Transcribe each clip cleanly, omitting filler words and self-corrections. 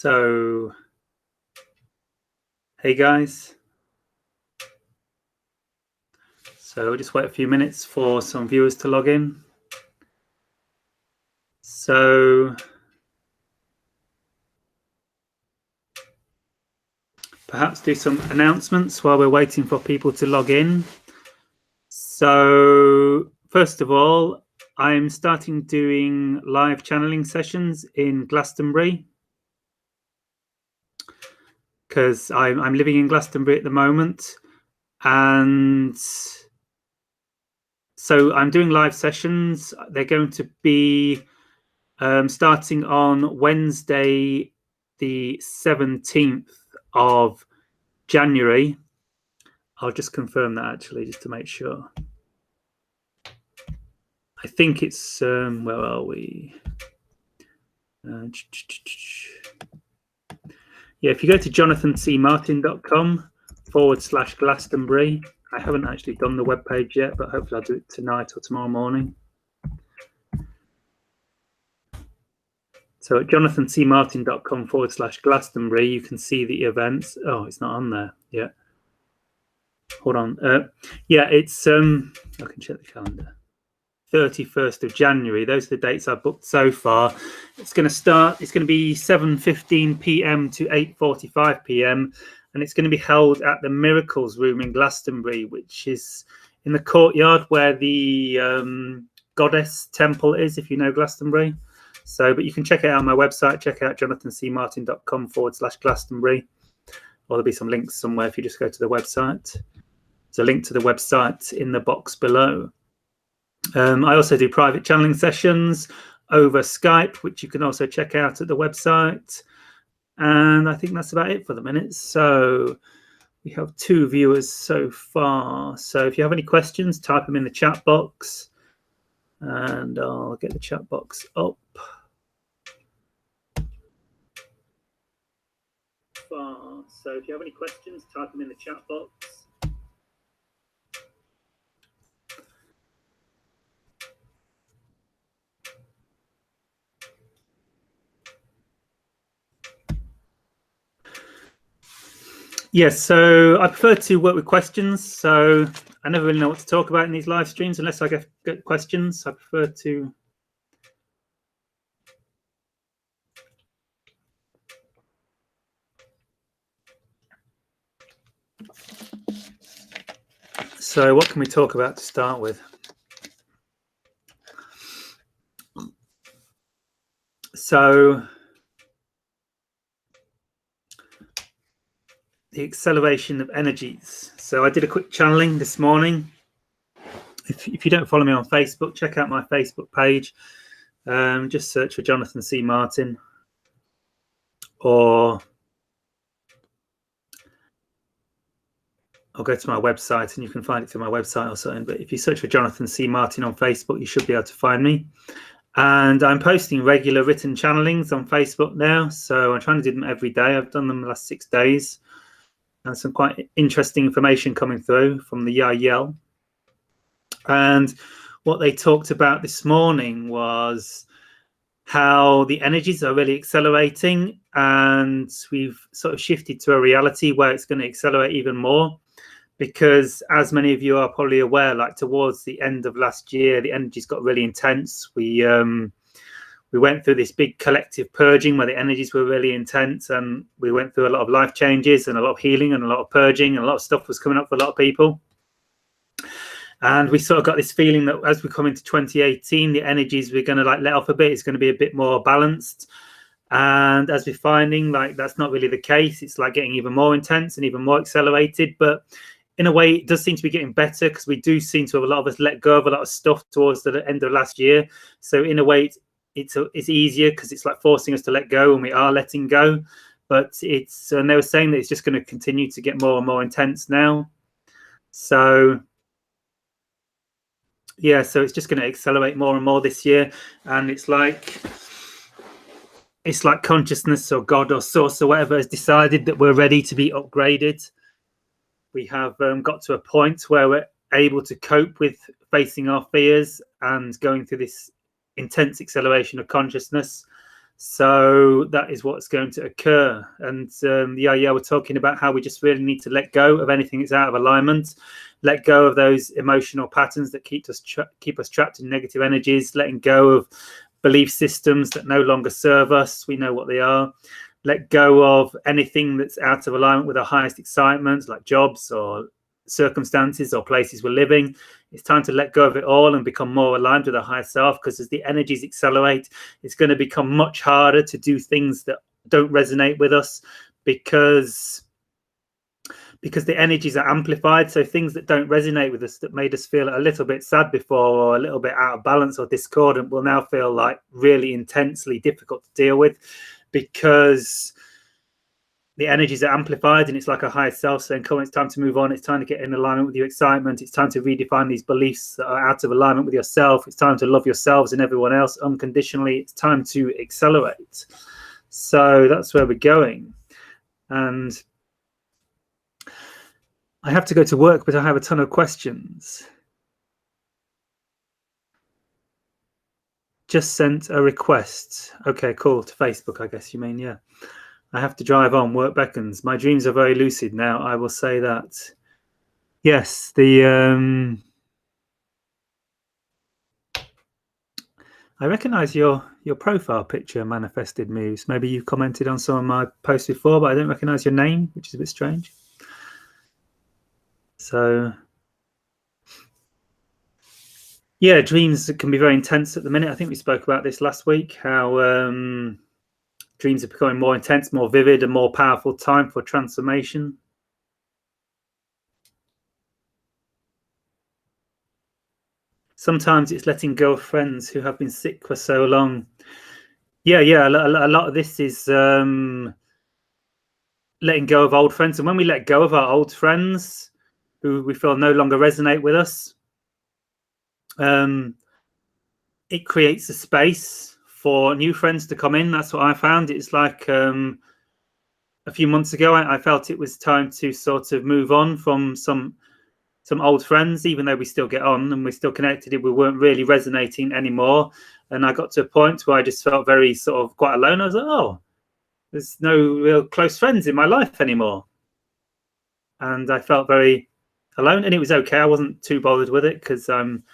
So, hey guys. So we'll just wait a few minutes for some viewers to log in. So perhaps do some announcements while we're waiting for people to log in. So first of all, I'm starting doing live channeling sessions in Glastonbury because I'm living in Glastonbury at the moment, and so I'm doing live sessions. They're going to be starting on Wednesday, the 17th of January. I'll just confirm that actually, just to make sure. I think it's, where are we? Yeah, if you go to jonathancmartin.com/Glastonbury, I haven't actually done the webpage yet, but hopefully I'll do it tonight or tomorrow morning. So at jonathancmartin.com/Glastonbury, you can see the events. Oh, it's not on there yet. Hold on. Yeah, it's, I can check the calendar. 31st of January. Those are the dates I've booked so far. It's going to start, it's going to be 7:15 p.m. to 8:45 p.m. and it's going to be held at the Miracles Room in Glastonbury, which is in the courtyard where the Goddess Temple is, if you know Glastonbury. So, but you can check it out on my website. Check out jonathancmartin.com/Glastonbury, or there'll be some links somewhere if you just go to the website. There's a link to the website in the box below. I also do private channeling sessions over Skype, which you can also check out at the website. And I think that's about it for the minute. So we have 2 viewers so far. So if you have any questions, type them in the chat box and I'll get the chat box up. So if you have any questions, type them in the chat box. Yes, so I prefer to work with questions. So I never really know what to talk about in these live streams unless I get questions. I prefer to. So what can we talk about to start with? So the acceleration of energies. So I did a quick channeling this morning. If you don't follow me on Facebook, check out my Facebook page. Just search for Jonathan C. Martin, or I'll go to my website and you can find it through my website or something. But if you search for Jonathan C. Martin on Facebook, you should be able to find me. And I'm posting regular written channelings on Facebook now. So I'm trying to do them every day. I've done them the last 6 days. And some quite interesting information coming through from the Yael. And what they talked about this morning was how the energies are really accelerating, and we've sort of shifted to a reality where it's going to accelerate even more, because as many of you are probably aware, like towards the end of last year, the energies got really intense. We went through this big collective purging where the energies were really intense, and we went through a lot of life changes and a lot of healing and a lot of purging, and a lot of stuff was coming up for a lot of people. And we sort of got this feeling that as we come into 2018, the energies we're going to like let off a bit. It's going to be a bit more balanced. And as we're finding, like, that's not really the case. It's like getting even more intense and even more accelerated. But in a way, it does seem to be getting better, because we do seem to have a lot of us let go of a lot of stuff towards the end of last year. So in a way, it's easier because it's like forcing us to let go, and we are letting go. But it's, and they were saying that it's just going to continue to get more and more intense now. So yeah, so it's just going to accelerate more and more this year. And it's like consciousness or God or source or whatever has decided that we're ready to be upgraded. We have got to a point where we're able to cope with facing our fears and going through this intense acceleration of consciousness. So that is what's going to occur. And we're talking about how we just really need to let go of anything that's out of alignment, let go of those emotional patterns that keep us trapped in negative energies, letting go of belief systems that no longer serve us. We know what they are. Let go of anything that's out of alignment with our highest excitements, like jobs or circumstances or places we're living. It's time to let go of it all and become more aligned with our higher self, because as the energies accelerate, it's going to become much harder to do things that don't resonate with us, because the energies are amplified. So things that don't resonate with us, that made us feel a little bit sad before, or a little bit out of balance or discordant, will now feel like really intensely difficult to deal with, because the energies are amplified, and it's like a higher self saying, come on, it's time to move on. It's time to get in alignment with your excitement. It's time to redefine these beliefs that are out of alignment with yourself. It's time to love yourselves and everyone else unconditionally. It's time to accelerate. So that's where we're going. And I have to go to work, but I have a ton of questions. Just sent a request. Okay, cool. To Facebook, I guess you mean, yeah. I have to drive on. Work beckons. My dreams are very lucid now, I will say that. Yes, I recognise your profile picture, Manifested Moves. Maybe you've commented on some of my posts before, but I don't recognise your name, which is a bit strange. So, yeah, dreams can be very intense at the minute. I think we spoke about this last week, how dreams are becoming more intense, more vivid, and more powerful time for transformation. Sometimes it's letting go of friends who have been sick for so long. Yeah, a lot of this is letting go of old friends. And when we let go of our old friends who we feel no longer resonate with us, it creates a space for new friends to come in. That's what I found. It's like a few months ago, I felt it was time to sort of move on from some old friends, even though we still get on and we're still connected. We weren't really resonating anymore. And I got to a point where I just felt very sort of quite alone. I was like, oh, there's no real close friends in my life anymore. And I felt very alone, and it was okay. I wasn't too bothered with it, because I'm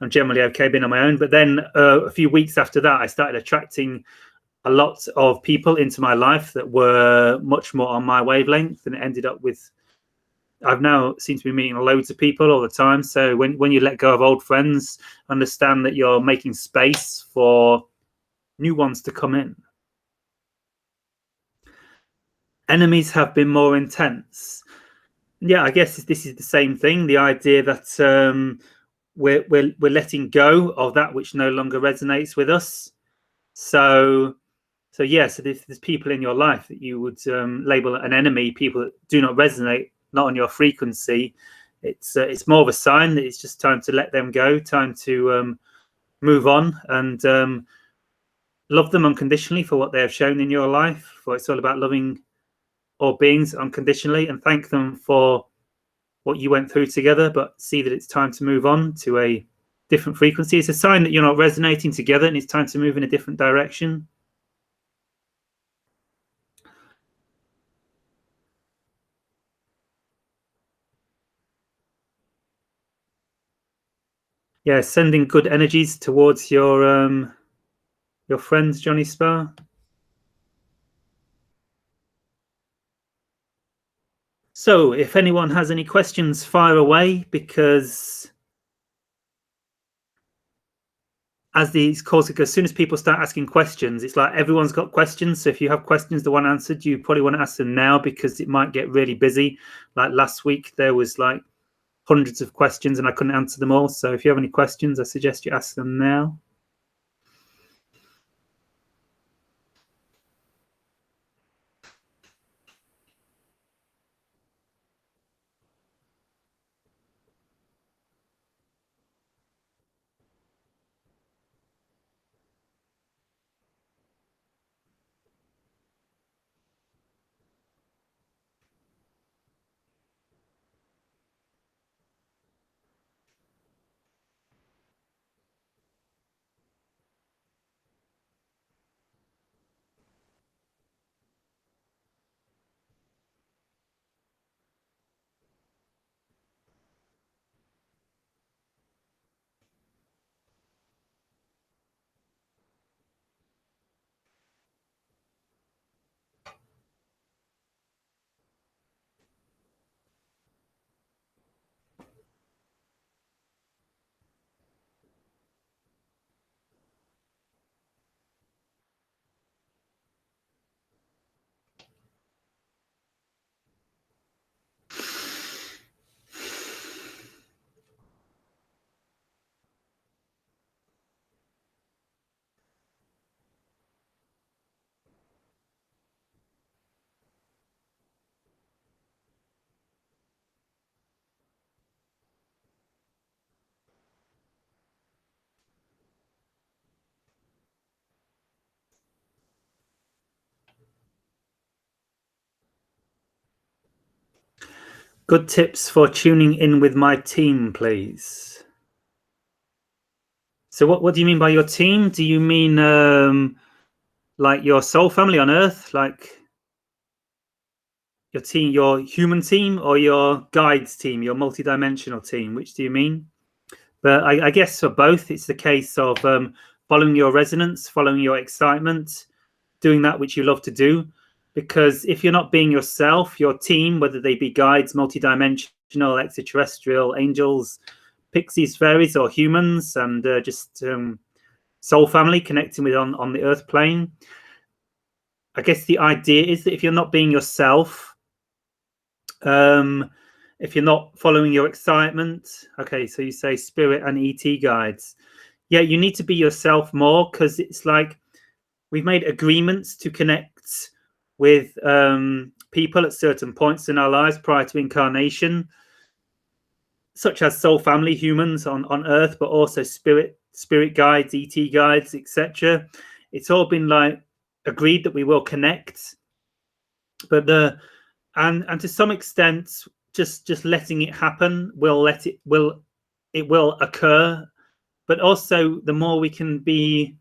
generally okay being on my own. But then a few weeks after that, I started attracting a lot of people into my life that were much more on my wavelength, and it ended up with, I've now seem to be meeting loads of people all the time. So when you let go of old friends, understand that you're making space for new ones to come in. Enemies have been more intense. Yeah, I guess this is the same thing. The idea that we're letting go of that which no longer resonates with us. So there's people in your life that you would label an enemy, people that do not resonate, not on your frequency. It's more of a sign that it's just time to let them go, time to move on, and love them unconditionally for what they have shown in your life. For it's all about loving all beings unconditionally, and thank them for what you went through together, but see that it's time to move on to a different frequency. It's a sign that you're not resonating together, and it's time to move in a different direction. Yeah, sending good energies towards your friends, Johnny Sparr. So if anyone has any questions, fire away, because as these calls go, as soon as people start asking questions, it's like everyone's got questions. So if you have questions that want answered, you probably want to ask them now, because it might get really busy. Like last week, there was like hundreds of questions and I couldn't answer them all. So if you have any questions, I suggest you ask them now. Good tips for tuning in with my team, please. So what do you mean by your team? Do you mean like your soul family on Earth, like your team, your human team, or your guides team, your multidimensional team? Which do you mean? But I guess for both, it's the case of following your resonance, following your excitement, doing that which you love to do. Because if you're not being yourself, your team, whether they be guides, multidimensional, extraterrestrial, angels, pixies, fairies, or humans, and just soul family connecting with on the earth plane. I guess the idea is that if you're not being yourself, if you're not following your excitement, okay, so you say spirit and ET guides. Yeah, you need to be yourself more, because it's like we've made agreements to connect with people at certain points in our lives prior to incarnation, such as soul family, humans on Earth, but also spirit guides, ET guides, etc. It's all been like agreed that we will connect, but and to some extent, just letting it happen will occur. But also, the more we can be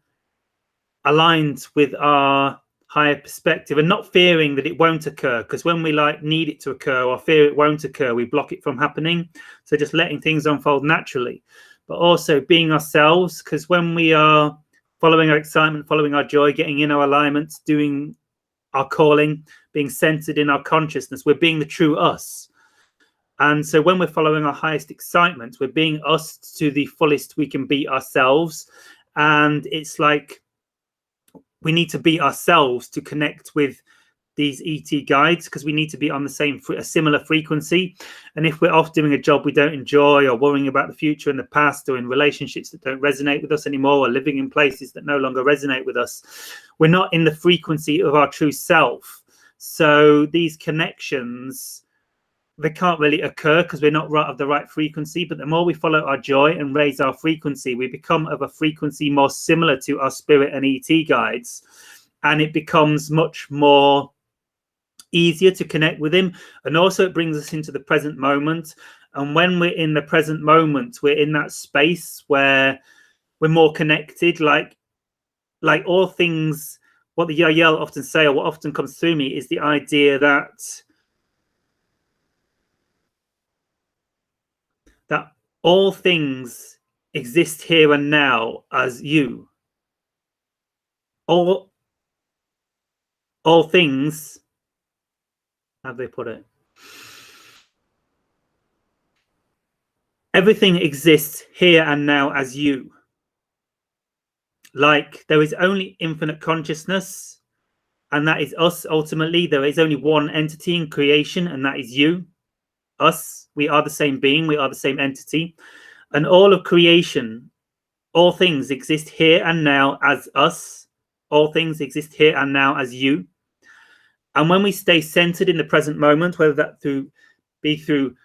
aligned with our higher perspective and not fearing that it won't occur, because when we like need it to occur or fear it won't occur, we block it from happening. So just letting things unfold naturally, but also being ourselves, because when we are following our excitement, following our joy, getting in our alignment, doing our calling, being centered in our consciousness, we're being the true us. And so when we're following our highest excitement, we're being us to the fullest we can be ourselves. And it's like we need to be ourselves to connect with these ET guides, because we need to be on the same a similar frequency. And if we're off doing a job we don't enjoy, or worrying about the future and the past, or in relationships that don't resonate with us anymore, or living in places that no longer resonate with us, we're not in the frequency of our true self. So these connections, they can't really occur because we're not right of the right frequency. But the more we follow our joy and raise our frequency, we become of a frequency more similar to our spirit and ET guides, and it becomes much more easier to connect with him. And also it brings us into the present moment. And when we're in the present moment, we're in that space where we're more connected. Like all things, what the Yael often say, or what often comes through me, is the idea that all things exist here and now as you. All things, how do they put it? Everything exists here and now as you. Like there is only infinite consciousness, and that is us. Ultimately, there is only one entity in creation, and that is you, us. We are the same being, we are the same entity. And all of creation, all things exist here and now as us. All things exist here and now as you. And when we stay centered in the present moment, whether that be through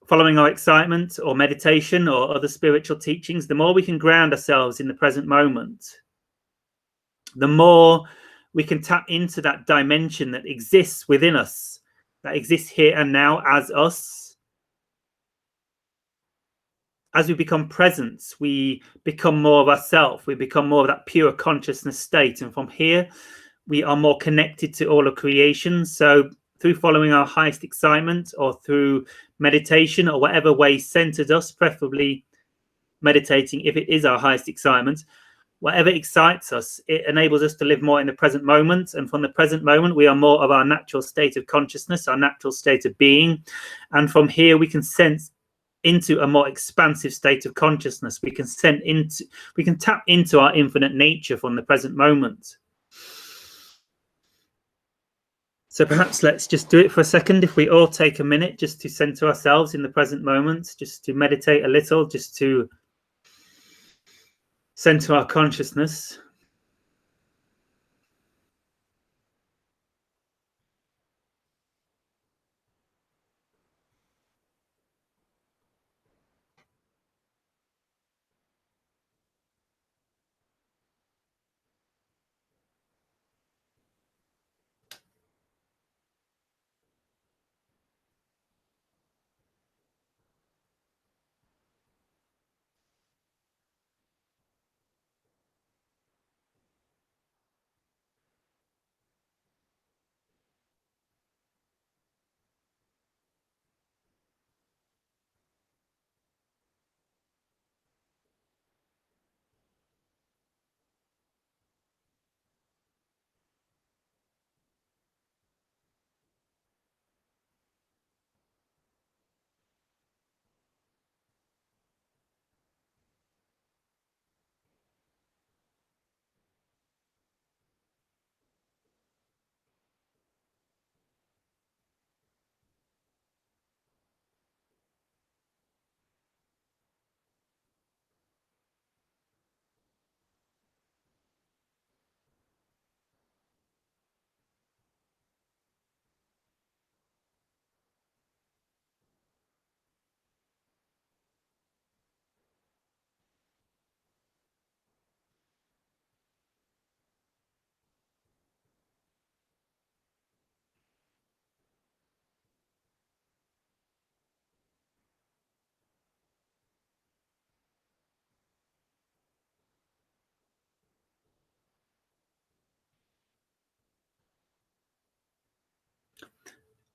following our excitement or meditation or other spiritual teachings, the more we can ground ourselves in the present moment, the more we can tap into that dimension that exists within us, that exists here and now as us. As we become present, we become more of ourselves. We become more of that pure consciousness state. And from here, we are more connected to all of creation. So through following our highest excitement, or through meditation, or whatever way centered us, preferably meditating if it is our highest excitement, whatever excites us, it enables us to live more in the present moment. And from the present moment, we are more of our natural state of consciousness, our natural state of being. And from here, we can sense into a more expansive state of consciousness. We can tap into our infinite nature from the present moment. So perhaps let's just do it for a second. If we all take a minute just to center ourselves in the present moment, just to meditate a little, just to center our consciousness.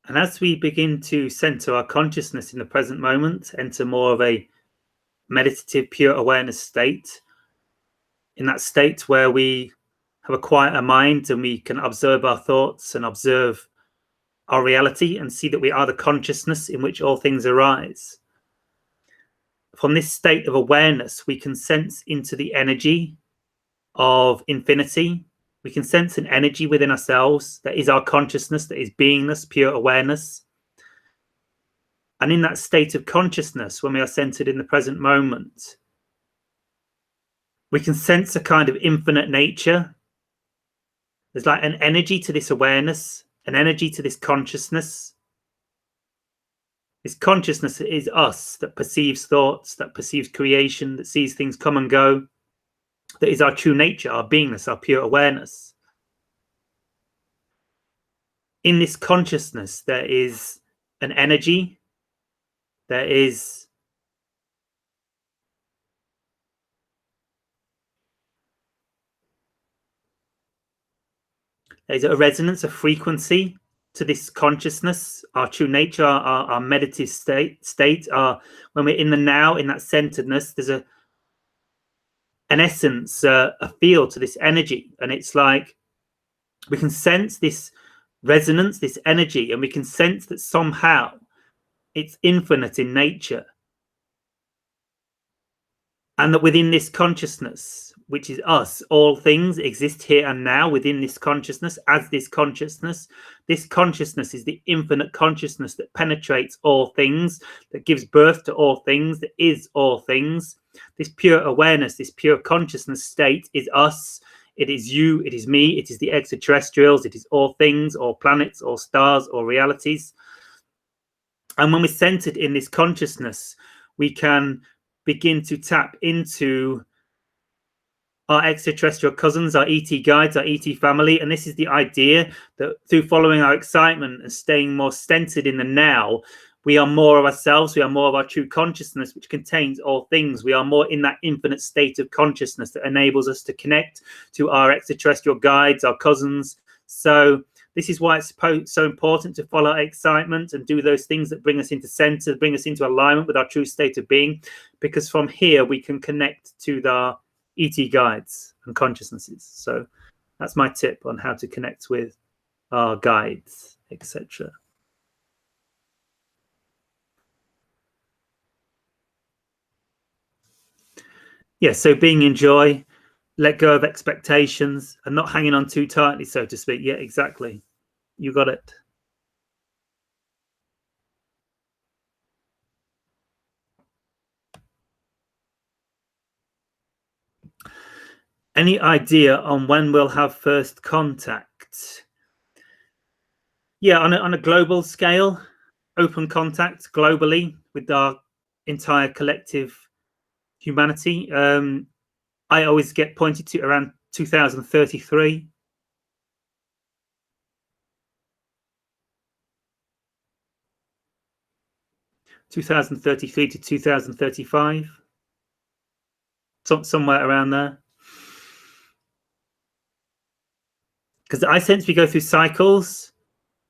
And as we begin to center our consciousness in the present moment, enter more of a meditative, pure awareness state, in that state where we have a quieter mind and we can observe our thoughts and observe our reality and see that we are the consciousness in which all things arise. From this state of awareness, we can sense into the energy of infinity. We can sense an energy within ourselves that is our consciousness, that is beingness, pure awareness. And in that state of consciousness, when we are centered in the present moment, we can sense a kind of infinite nature. There's like an energy to this awareness, an energy to this consciousness. This consciousness is us that perceives thoughts, that perceives creation, that sees things come and go. That is our true nature, our beingness, our pure awareness. In this consciousness, there is an energy. There's a resonance, a frequency to this consciousness, our true nature, our meditative state, when we're in the now, in that centeredness, there's an essence, a feel to this energy. And it's like we can sense this resonance, this energy, and we can sense that somehow it's infinite in nature. And that within this consciousness, which is us, all things exist here and now within this consciousness as this consciousness. This consciousness is the infinite consciousness that penetrates all things, that gives birth to all things, that is all things. This pure awareness, this pure consciousness state is us. It is you, it is me, it is the extraterrestrials, it is all things, all planets, all stars, all realities. And when we're centered in this consciousness, we can begin to tap into our extraterrestrial cousins, our ET guides, our ET family. And this is the idea that through following our excitement and staying more centered in the now, we are more of ourselves. We are more of our true consciousness, which contains all things. We are more in that infinite state of consciousness that enables us to connect to our extraterrestrial guides, our cousins. So this is why it's so important to follow our excitement and do those things that bring us into center, bring us into alignment with our true state of being, because from here we can connect to the ET guides and consciousnesses. So that's my tip on how to connect with our guides, etc. Yeah, so being in joy, let go of expectations and not hanging on too tightly, so to speak. Yeah, exactly. You got it. Any idea on when we'll have first contact? Yeah, on a global scale, open contact globally with our entire collective humanity. I always get pointed to around 2033. to 2035, somewhere around there. Because I sense we go through cycles,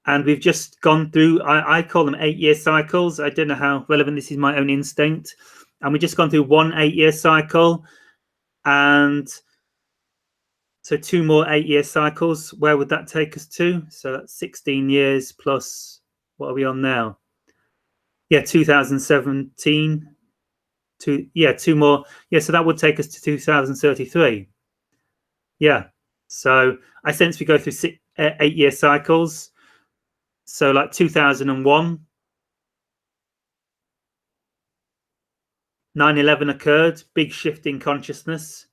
and we've just gone through, I call them 8-year cycles. I don't know how relevant this is, my own instinct. And we've just gone through one 8-year cycle, and so 2 more 8-year cycles. Where would that take us to? So that's 16 years plus, what are we on now? Yeah, 2017. 2 more. Yeah, so that would take us to 2033. Yeah, so I sense we go through 8-year cycles. So like 2001, 9/11 occurred, big shift in consciousness.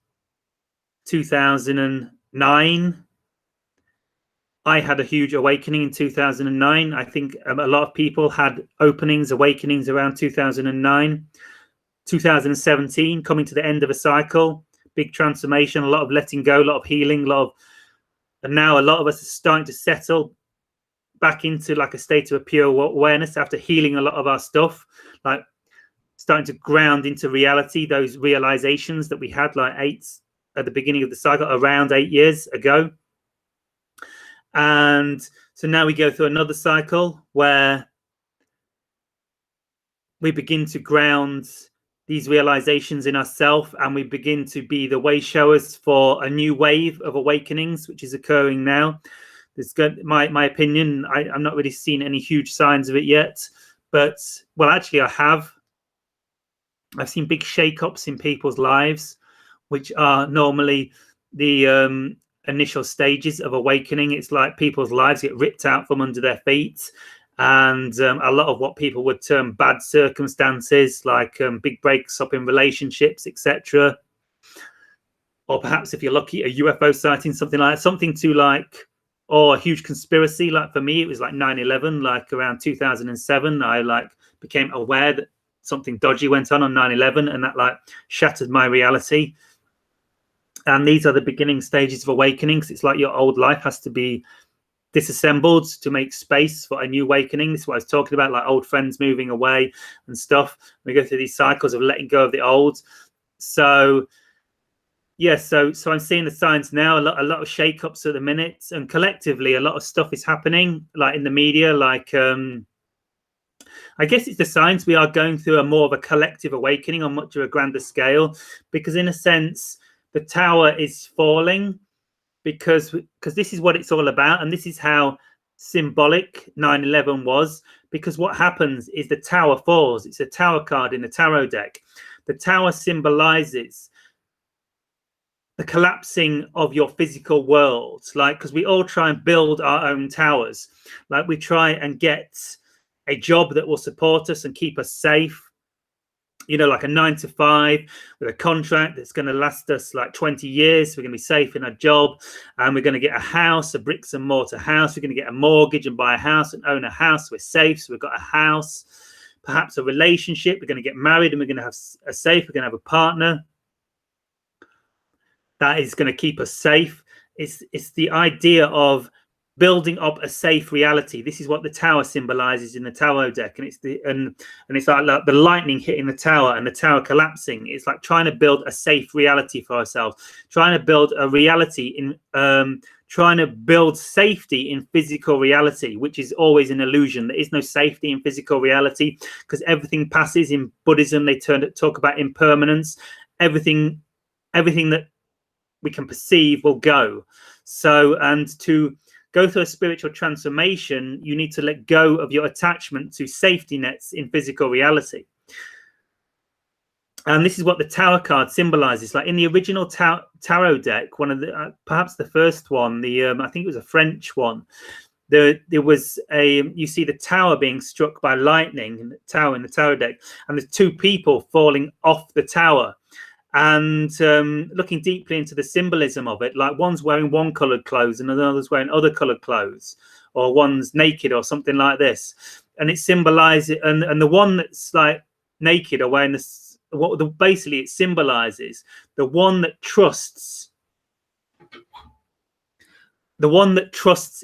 2009, I had a huge awakening in 2009. I think a lot of people had awakenings around 2009. 2017, coming to the end of a cycle, big transformation, a lot of letting go, a lot of healing, and now a lot of us are starting to settle back into like a state of pure awareness after healing a lot of our stuff, like starting to ground into reality, those realizations that we had like at the beginning of the cycle, around 8 years ago. And So now we go through another cycle where we begin to ground these realizations in ourselves, and we begin to be the way showers for a new wave of awakenings, which is occurring now. There's my opinion, I'm not really seeing any huge signs of it yet, but well, actually I've seen big shake-ups in people's lives, which are normally the initial stages of awakening. It's like people's lives get ripped out from under their feet, and a lot of what people would term bad circumstances, like big breaks up in relationships, etc. Or perhaps if you're lucky, a UFO sighting, something like that, something to like, or a huge conspiracy. Like for me, it was like 9/11, like around 2007. I like became aware that something dodgy went on 9/11, and that like shattered my reality. And these are the beginning stages of awakenings. It's like your old life has to be disassembled to make space for a new awakening. This is what I was talking about, like old friends moving away and stuff. We go through these cycles of letting go of the old. So yeah, so I'm seeing the signs now. A lot of shake-ups at the minute, and collectively a lot of stuff is happening, like in the media. Like I guess it's the signs we are going through a more of a collective awakening on much of a grander scale, because in a sense the tower is falling, because this is what it's all about, and this is how symbolic 9/11 was. Because what happens is the tower falls. It's a tower card in the tarot deck. The tower symbolizes the collapsing of your physical world, like, because we all try and build our own towers. Like we try and get a job that will support us and keep us safe, you know, like a 9-to-5 with a contract that's going to last us like 20 years. We're going to be safe in our job, and we're going to get a house, a bricks and mortar house. We're going to get a mortgage and buy a house and own a house. We're safe, so we've got a house, perhaps a relationship. We're going to get married, and we're going to have a safe. We're going to have a partner that is going to keep us safe. It's the idea of building up a safe reality. This is what the tower symbolizes in the tarot deck, and it's it's like the lightning hitting the tower and the tower collapsing. It's like trying to build a safe reality for ourselves, trying to build a reality in trying to build safety in physical reality, which is always an illusion. There is no safety in physical reality, because everything passes. In Buddhism, they talk about impermanence. Everything that we can perceive will go. So, and to go through a spiritual transformation, you need to let go of your attachment to safety nets in physical reality. And this is what the tower card symbolizes. Like in the original tarot deck, one of the perhaps the first one, the I think it was a French one, there was you see the tower being struck by lightning in the tarot deck, and there's two people falling off the tower. And looking deeply into the symbolism of it, like one's wearing one colored clothes and another's wearing other colored clothes, or one's naked or something like this. And it symbolizes, and the one that's like naked or wearing this, basically it symbolizes the one that trusts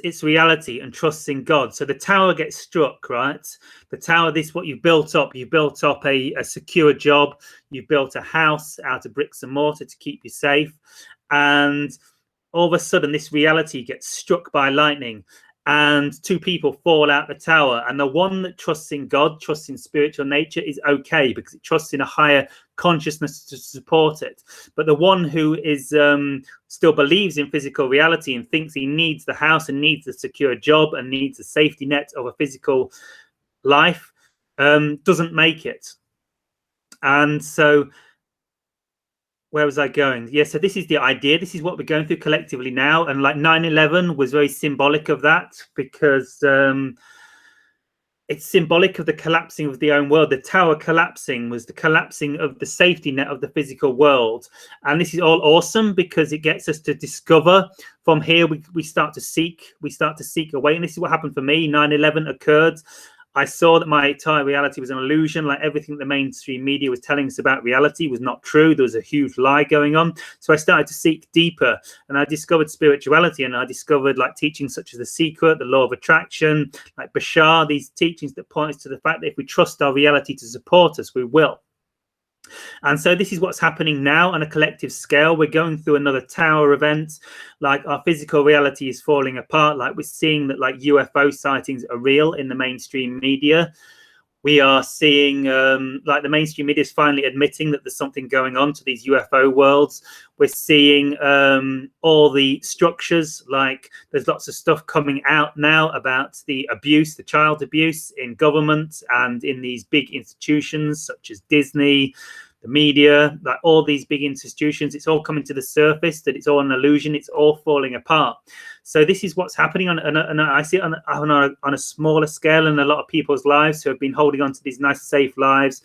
its reality and trusts in God. So the tower gets struck, right? The tower, this is what you've built up. You've built up a secure job. You've built a house out of bricks and mortar to keep you safe. And all of a sudden, this reality gets struck by lightning, and two people fall out the tower. And the one that trusts in God, trusts in spiritual nature, is okay, because it trusts in a higher consciousness to support it. But the one who is still believes in physical reality and thinks he needs the house and needs a secure job and needs a safety net of a physical life doesn't make it. And so where was I going? Yeah, so this is the idea. This is what we're going through collectively now. And like 9/11 was very symbolic of that, because it's symbolic of the collapsing of the own world. The tower collapsing was the collapsing of the safety net of the physical world. And this is all awesome, because it gets us to discover. From here, we start to seek a way. And this is what happened for me. 9/11 occurred. I saw that my entire reality was an illusion. Like everything the mainstream media was telling us about reality was not true. There was a huge lie going on. So I started to seek deeper, and I discovered spirituality, and I discovered like teachings such as The Secret, the Law of Attraction, like Bashar, these teachings that point us to the fact that if we trust our reality to support us, we will. And so this is what's happening now on a collective scale. We're going through another tower event. Like, our physical reality is falling apart. Like, we're seeing that like UFO sightings are real in the mainstream media. We are seeing like the mainstream media is finally admitting that there's something going on to these UFO worlds. We're seeing all the structures, like there's lots of stuff coming out now about the abuse, the child abuse in government and in these big institutions such as Disney, the media, like all these big institutions. It's all coming to the surface that it's all an illusion. It's all falling apart. So this is what's happening and I see it on a smaller scale in a lot of people's lives who have been holding on to these nice, safe lives.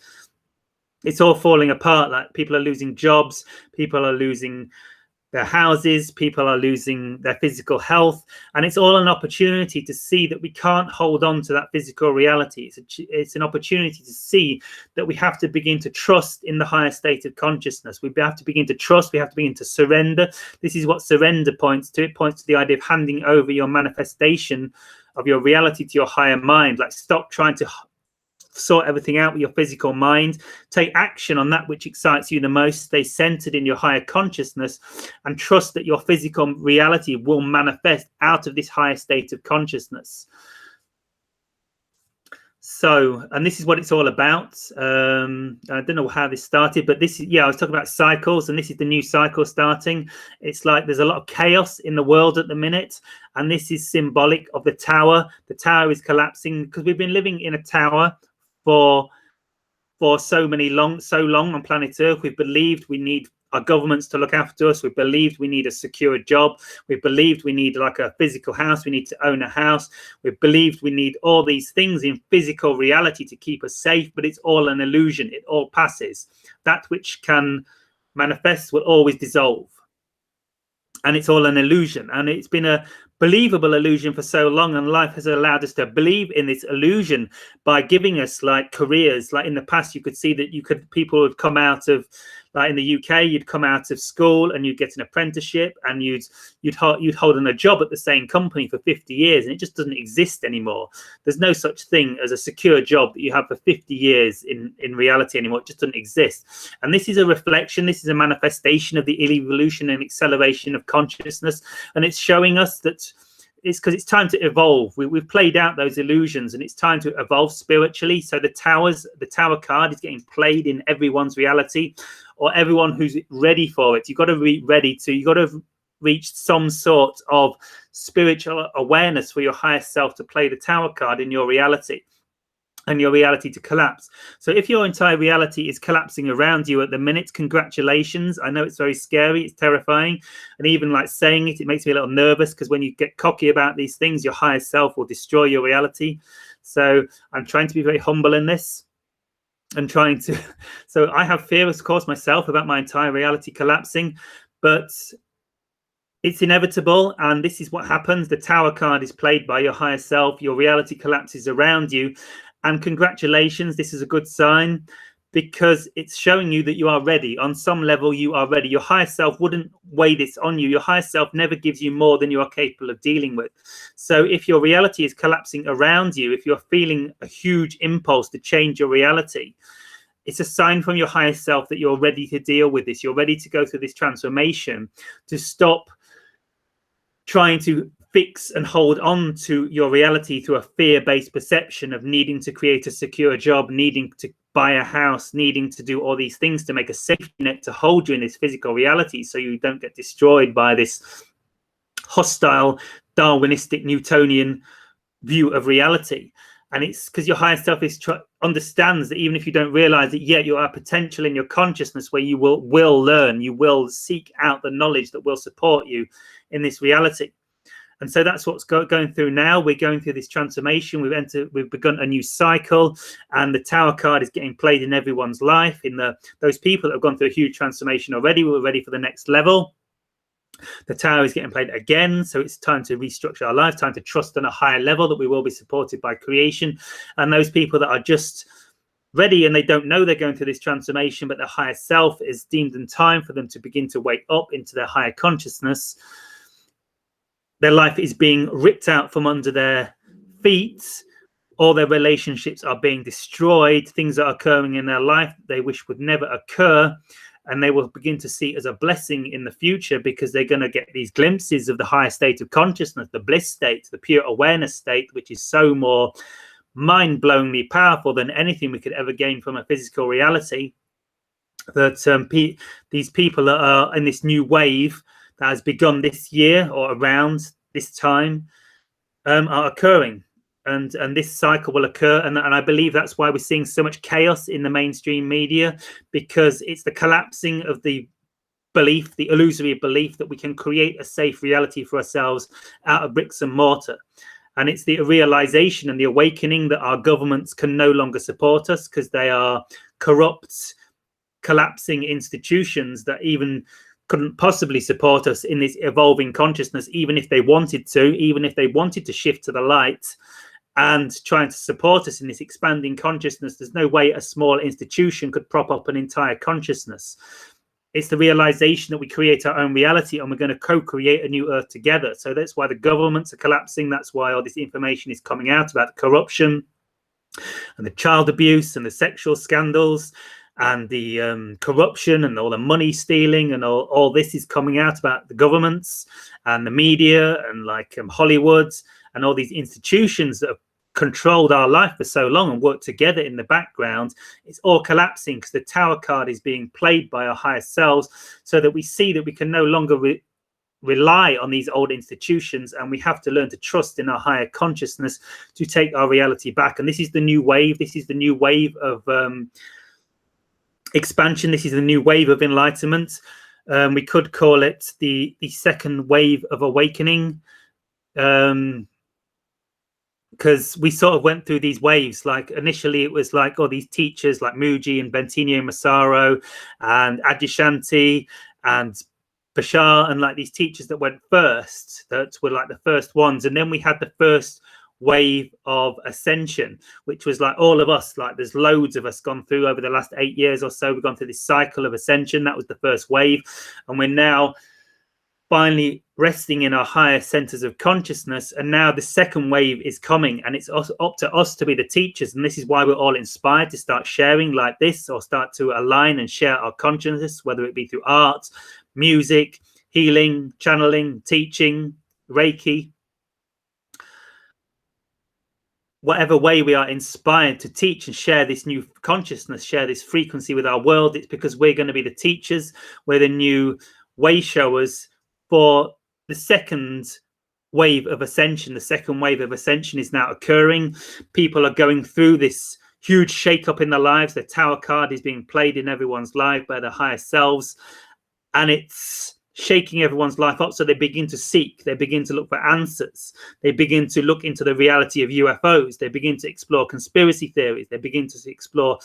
It's all falling apart. Like, people are losing jobs, people are losing their houses, people are losing their physical health, and it's all an opportunity to see that we can't hold on to that physical reality. It's an opportunity to see that we have to begin to trust in the higher state of consciousness. We have to begin to trust, we have to begin to surrender. This is what surrender points to. It points to the idea of handing over your manifestation of your reality to your higher mind. Like, stop trying to sort everything out with your physical mind. Take action on that which excites you the most. Stay centered in your higher consciousness and trust that your physical reality will manifest out of this higher state of consciousness. So, and this is what it's all about. I don't know how this started, but this is, I was talking about cycles, and this is the new cycle starting. It's like there's a lot of chaos in the world at the minute, and this is symbolic of the tower. The tower is collapsing because we've been living in a tower for so long on planet Earth. We've believed we need our governments to look after us. We believed we need a secure job. We believed we need like a physical house. We need to own a house. We believed we need all these things in physical reality to keep us safe, but it's all an illusion. It all passes. That which can manifest will always dissolve. And it's all an illusion. And it's been a believable illusion for so long, and life has allowed us to believe in this illusion by giving us like careers. Like in the past, you could see that people would come out of, like in the UK, you'd come out of school and you'd get an apprenticeship, and you'd hold on a job at the same company for 50 years, and it just doesn't exist anymore. There's no such thing as a secure job that you have for 50 years in reality anymore. It just doesn't exist. And this is a reflection, this is a manifestation of the evolution and acceleration of consciousness, and it's showing us that it's because it's time to evolve. We've played out those illusions, and it's time to evolve spiritually. So the tower card is getting played in everyone's reality, or everyone who's ready for it. You've got to be ready to, you've got to reach some sort of spiritual awareness for your higher self to play the tower card in your reality, and your reality to collapse. So if your entire reality is collapsing around you at the minute, congratulations. I know it's very scary, it's terrifying, and even like saying it makes me a little nervous, because when you get cocky about these things, your higher self will destroy your reality. So I'm trying to be very humble in this, and trying to, so I have fear, of course, myself about my entire reality collapsing, but it's inevitable, and this is what happens. The tower card is played by your higher self. Your reality collapses around you, and congratulations, this is a good sign, because it's showing you that you are ready. On some level, you are ready. Your higher self wouldn't weigh this on you. Your higher self never gives you more than you are capable of dealing with. So if your reality is collapsing around you, if you're feeling a huge impulse to change your reality, it's a sign from your higher self that you're ready to deal with this. You're ready to go through this transformation, to stop trying to fix and hold on to your reality through a fear-based perception of needing to create a secure job, needing to buy a house, needing to do all these things to make a safety net to hold you in this physical reality, so you don't get destroyed by this hostile, Darwinistic, Newtonian view of reality. And it's because your higher self understands that even if you don't realize it yet, you are potential in your consciousness where you will learn, you will seek out the knowledge that will support you in this reality. And so that's what's going through now. We're going through this transformation. We've begun a new cycle, and the tower card is getting played in everyone's life. In those people that have gone through a huge transformation already, we're ready for the next level. The tower is getting played again, so it's time to restructure our life, time to trust on a higher level that we will be supported by creation. And those people that are just ready and they don't know they're going through this transformation, but their higher self is deemed in time for them to begin to wake up into their higher consciousness. Their life is being ripped out from under their feet all their relationships are being destroyed, things are occurring in their life they wish would never occur, and they will begin to see it as a blessing in the future, because they're going to get these glimpses of the higher state of consciousness, the bliss state, the pure awareness state, which is so more mind-blowingly powerful than anything we could ever gain from a physical reality. That these people that are in this new wave that has begun this year or around this time are occurring, and this cycle will occur, and I believe that's why we're seeing so much chaos in the mainstream media, because it's the collapsing of the belief, the illusory belief that we can create a safe reality for ourselves out of bricks and mortar. And it's the realization and the awakening that our governments can no longer support us, because they are corrupt, collapsing institutions that even couldn't possibly support us in this evolving consciousness, even if they wanted to, even if they wanted to shift to the light and trying to support us in this expanding consciousness. There's no way a small institution could prop up an entire consciousness. It's the realization that we create our own reality, and we're going to co-create a new earth together. So that's why the governments are collapsing. That's why all this information is coming out about the corruption and the child abuse and the sexual scandals and the corruption and all the money stealing, and all this is coming out about the governments and the media and like Hollywood and all these institutions that have controlled our life for so long and worked together in the background. It's all collapsing because the tower card is being played by our higher selves, so that we see that we can no longer rely on these old institutions, and we have to learn to trust in our higher consciousness to take our reality back. And this is the new wave. This is the new wave of expansion. This is the new wave of enlightenment. We could call it the second wave of awakening, because we sort of went through these waves. Like initially it was like all these teachers like Muji and Bentinho Massaro and Adyashanti and Bashar, and like these teachers that went first, that were like the first ones. And then we had the first wave of ascension, which was like all of us, like there's loads of us gone through over the last 8 years or so. We've gone through this cycle of ascension. That was the first wave, and we're now finally resting in our higher centers of consciousness. And now the second wave is coming, and it's also up to us to be the teachers. And this is why we're all inspired to start sharing like this, or start to align and share our consciousness, whether it be through art, music, healing, channeling, teaching, Reiki. Whatever way we are inspired to teach and share this new consciousness, share this frequency with our world, it's because we're going to be the teachers. We're the new way showers for the second wave of ascension. The second wave of ascension is now occurring. People are going through this huge shake-up in their lives. The tower card is being played in everyone's life by their higher selves, and it's shaking everyone's life up. So they begin to seek, they begin to look for answers, they begin to look into the reality of UFOs, they begin to explore conspiracy theories, they begin to explore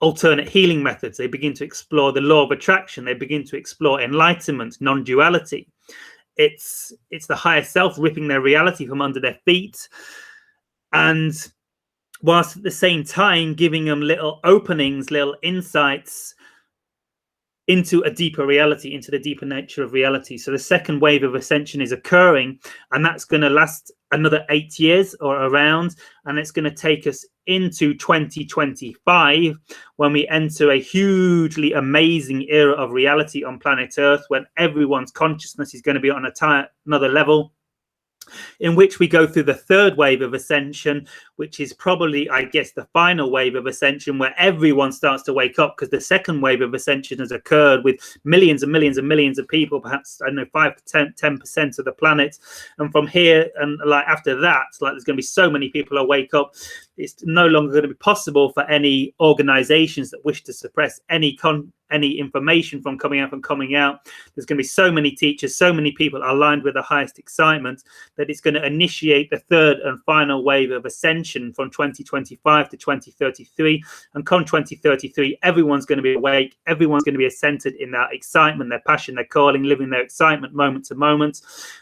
alternate healing methods, they begin to explore the law of attraction, they begin to explore enlightenment, non-duality. It's the higher self ripping their reality from under their feet, and whilst at the same time giving them little openings, little insights into a deeper reality, into the deeper nature of reality. So the second wave of ascension is occurring, and that's going to last another 8 years or around, and it's going to take us into 2025, when we enter a hugely amazing era of reality on planet Earth, when everyone's consciousness is going to be on another level, in which we go through the third wave of ascension, which is probably, I guess, the final wave of ascension, where everyone starts to wake up, because the second wave of ascension has occurred with millions and millions and millions of people, perhaps, I don't know, 5 to 10% of the planet. And from here, and like after that, like there's going to be so many people who wake up, it's no longer going to be possible for any organizations that wish to suppress any information from coming out. There's going to be so many teachers, so many people aligned with the highest excitement, that it's going to initiate the third and final wave of ascension from 2025 to 2033. And come 2033, everyone's going to be awake, everyone's going to be centered in their excitement, their passion, their calling, living their excitement moment to moment,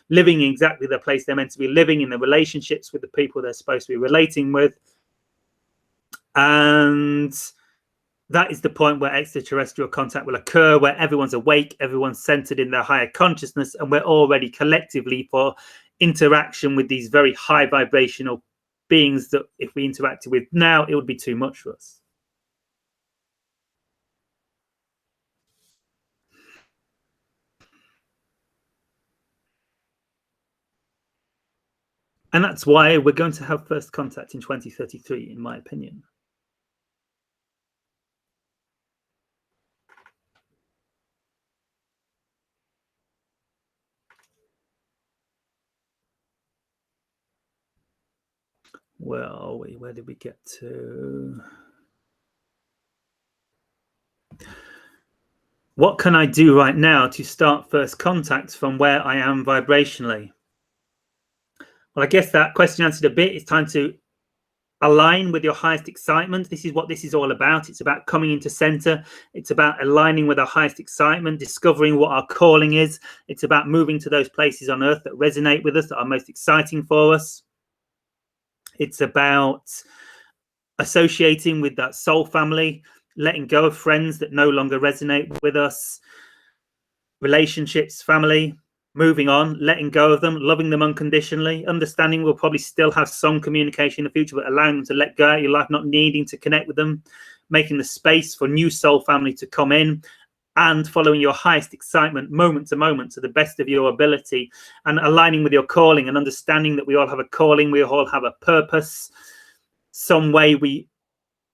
living exactly the place they're meant to be living, in the relationships with the people they're supposed to be relating with. And that is the point where extraterrestrial contact will occur, where everyone's awake, everyone's centered in their higher consciousness, and we're all ready collectively for interaction with these very high vibrational beings that if we interacted with now, it would be too much for us. And that's why we're going to have first contact in 2033, in my opinion. Where are we? Where did we get to? What can I do right now to start first contact from where I am vibrationally? Well, I guess that question answered a bit. It's time to align with your highest excitement. This is what this is all about. It's about coming into center. It's about aligning with our highest excitement, discovering what our calling is. It's about moving to those places on earth that resonate with us, that are most exciting for us. It's about associating with that soul family, letting go of friends that no longer resonate with us, relationships, family, moving on, letting go of them, loving them unconditionally, understanding we'll probably still have some communication in the future, but allowing them to let go of your life, not needing to connect with them, making the space for new soul family to come in, and following your highest excitement moment to moment to the best of your ability, and aligning with your calling and understanding that we all have a calling, we all have a purpose. Some way we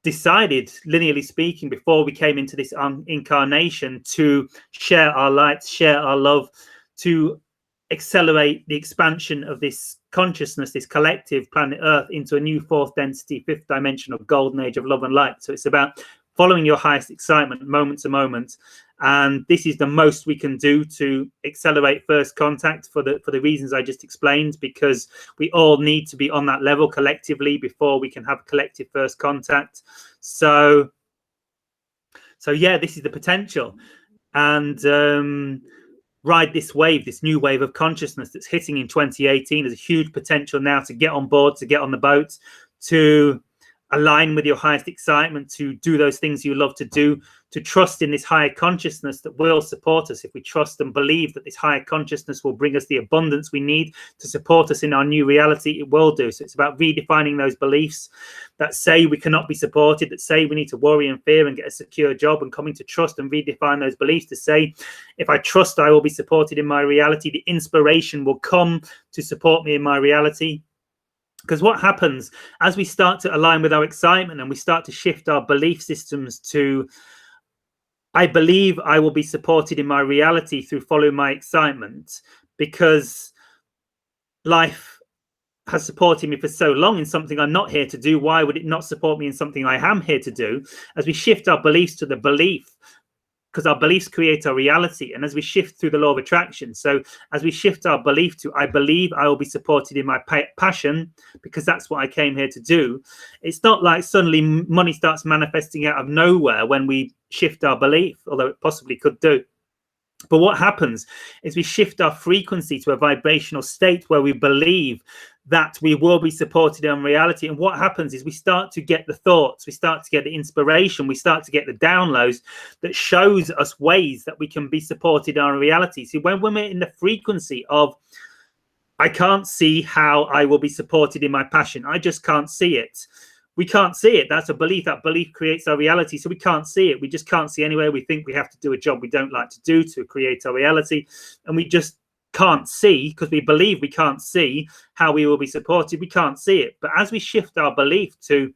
decided, linearly speaking, before we came into this incarnation, to share our light, share our love, to accelerate the expansion of this consciousness, this collective planet Earth, into a new fourth density, fifth dimensional golden age of love and light. So it's about following your highest excitement moment to moment, and this is the most we can do to accelerate first contact for the reasons I just explained, because we all need to be on that level collectively before we can have collective first contact. So yeah, this is the potential, and ride this wave, this new wave of consciousness that's hitting in 2018. There's a huge potential now to get on board, to get on the boat, to align with your highest excitement, to do those things you love to do, to trust in this higher consciousness that will support us. If we trust and believe that this higher consciousness will bring us the abundance we need to support us in our new reality, it will do. So it's about redefining those beliefs that say we cannot be supported, that say we need to worry and fear and get a secure job, and coming to trust and redefine those beliefs to say, if I trust I will be supported in my reality, the inspiration will come to support me in my reality. Because what happens as we start to align with our excitement and we start to shift our belief systems to, I believe I will be supported in my reality through following my excitement, because life has supported me for so long in something I'm not here to do. Why would it not support me in something I am here to do? As we shift our beliefs to the belief, because our beliefs create our reality, and as we shift through the law of attraction, so as we shift our belief to, I believe I will be supported in my passion because that's what I came here to do, it's not like suddenly money starts manifesting out of nowhere when we shift our belief, although it possibly could do. But what happens is we shift our frequency to a vibrational state where we believe that we will be supported in reality. And what happens is we start to get the thoughts, we start to get the inspiration, we start to get the downloads that shows us ways that we can be supported in our reality. See, when we're in the frequency of, I can't see how I will be supported in my passion, I just can't see it. We can't see it. That's a belief. That belief creates our reality. So we can't see it. We just can't see anywhere. We think we have to do a job we don't like to do to create our reality. And we just can't see, because we believe we can't see how we will be supported. We can't see it. But as we shift our belief to,